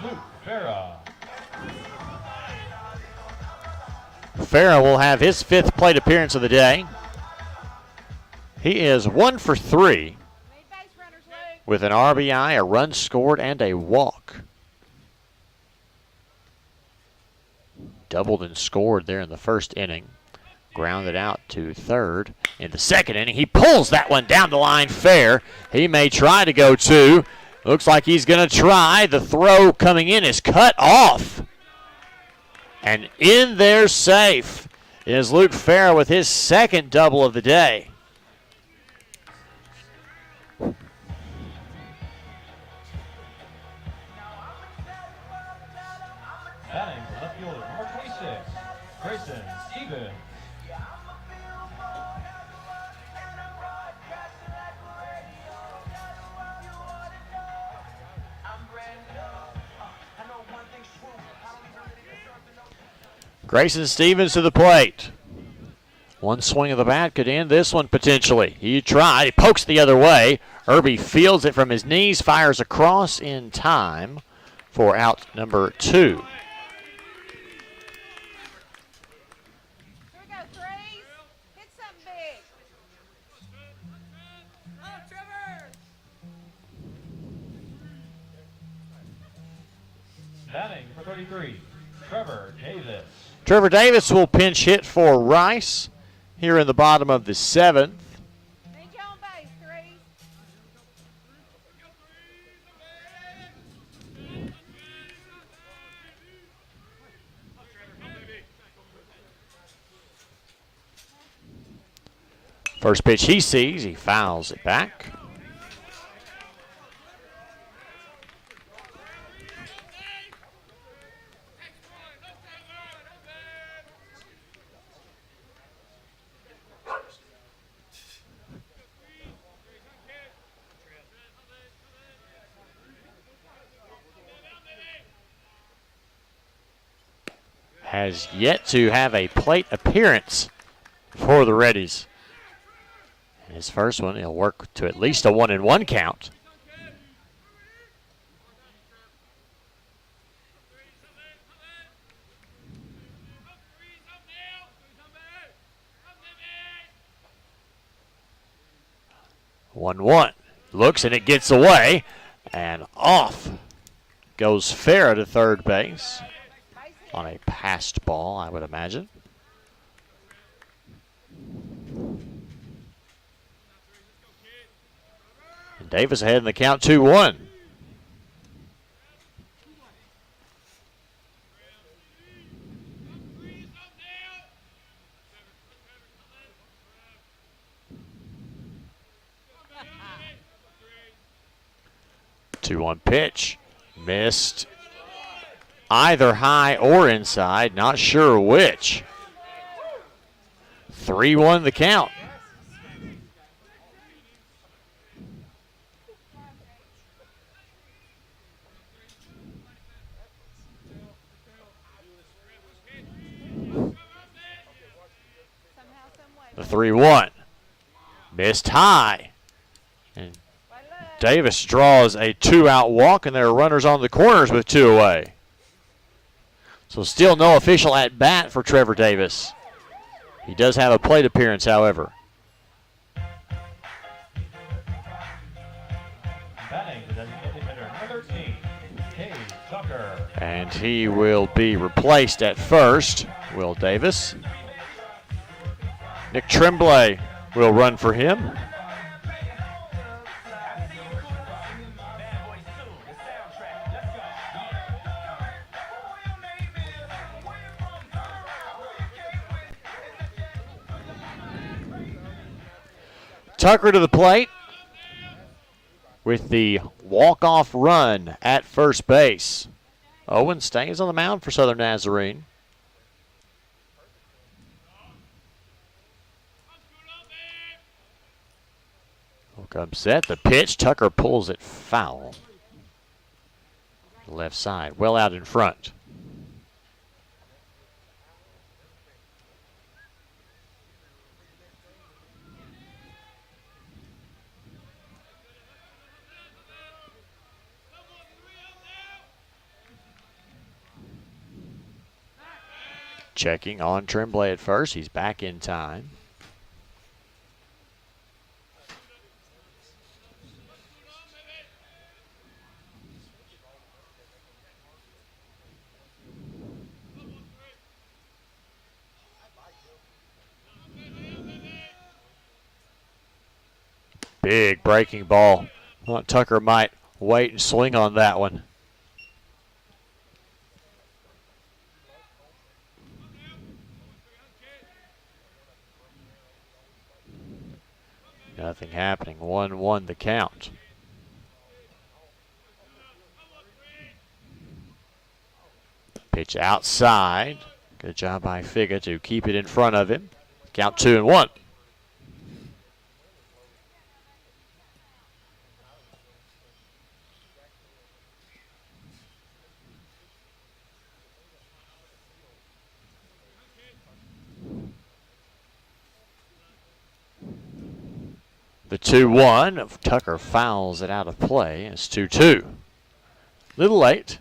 Luke Farah. Farah will have his 5th plate appearance of the day. He is 1 for 3 with an RBI, a run scored, and a walk. Doubled and scored there in the first inning. Grounded out to third. In the second inning, he pulls that one down the line fair. He may try to go 2. Looks like he's going to try. The throw coming in is cut off. And in there safe is Luke Farah with his 2nd double of the day. Batting for left fielder, number 26, Grayson Stevens. Grayson Stevens to the plate. One swing of the bat could end this one potentially. He tried, he pokes the other way. Irby fields it from his knees, fires across in time for out number 2. Batting for 33, Trevor Davis. Trevor Davis will pinch hit for Rice here in the bottom of the 7th. Need you on base, Therese. First pitch he sees, he fouls it back. Has yet to have a plate appearance for the Reddies. His first one, he'll work to at least a 1-1 count. One. Looks and it gets away. And off goes Farah to third base. On a passed ball, I would imagine. And Davis ahead in the count 2-1. Two-one pitch. Missed either high or inside. Not sure which. 3-1 the count. The 3-1. Missed high. And Davis draws a 2-out walk, and there are runners on the corners with 2 away. So still no official at bat for Trevor Davis. He does have a plate appearance, however. Batting the designated hitter number 13, Hayes Tucker. And he will be replaced at first, Will Davis. Nick Tremblay will run for him. Tucker to the plate with the walk-off run at first base. Owen stays on the mound for Southern Nazarene. Look upset. The pitch. Tucker pulls it foul. Left side. Well out in front. Checking on Tremblay at first. He's back in time. Big breaking ball. Well, Tucker might wait and swing on that one. Nothing happening. 1-1 the count. Pitch outside. Good job by Figa to keep it in front of him. Count 2-1. The 2-1. Tucker fouls it out of play. It's 2-2. Little late.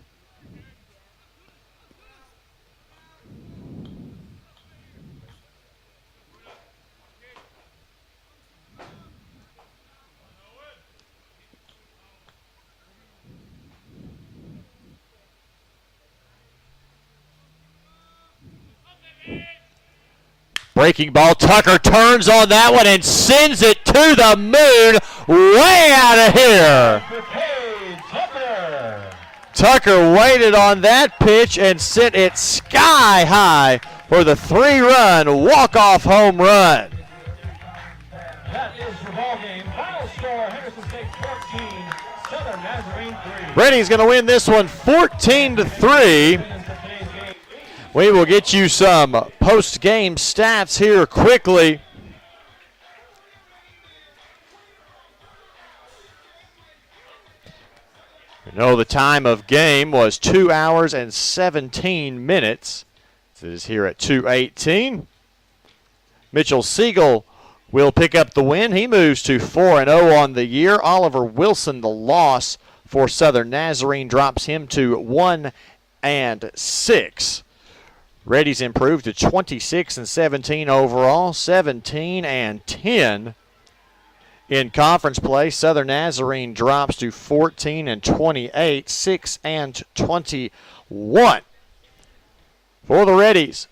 Breaking ball. Tucker turns on that one and sends it to the moon. Way out of here. Tucker waited on that pitch and sent it sky high for the 3-run walk-off home run. That is your ball game. Final score, Henderson State 14, Southern Nazarene 3. Reddies going to win this one 14-3. We will get you some post-game stats here quickly. You know the time of game was 2 hours and 17 minutes. It is here at 2:18. Mitchell Siegel will pick up the win. He moves to 4-0 on the year. Oliver Wilson, the loss for Southern Nazarene, drops him to 1-6. Reddies improved to 26-17 overall, 17-10 in conference play. Southern Nazarene drops to 14-28, 6-21. For the Reddies,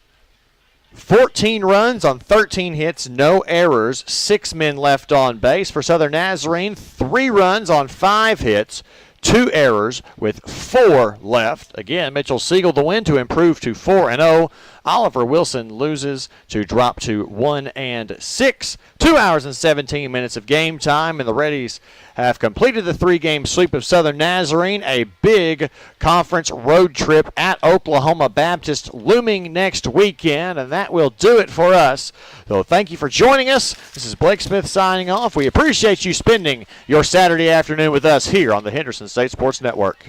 14 runs on 13 hits, no errors, 6 men left on base. For Southern Nazarene, 3 runs on 5 hits, 2 errors with 4 left. Again, Mitchell Siegel the win to improve to 4-0. Oliver Wilson loses to drop to 1-6. 2 hours and 17 minutes of game time, and the Reddies have completed the 3-game sweep of Southern Nazarene. A big conference road trip at Oklahoma Baptist looming next weekend, and that will do it for us. So thank you for joining us. This is Blake Smith signing off. We appreciate you spending your Saturday afternoon with us here on the Henderson State Sports Network.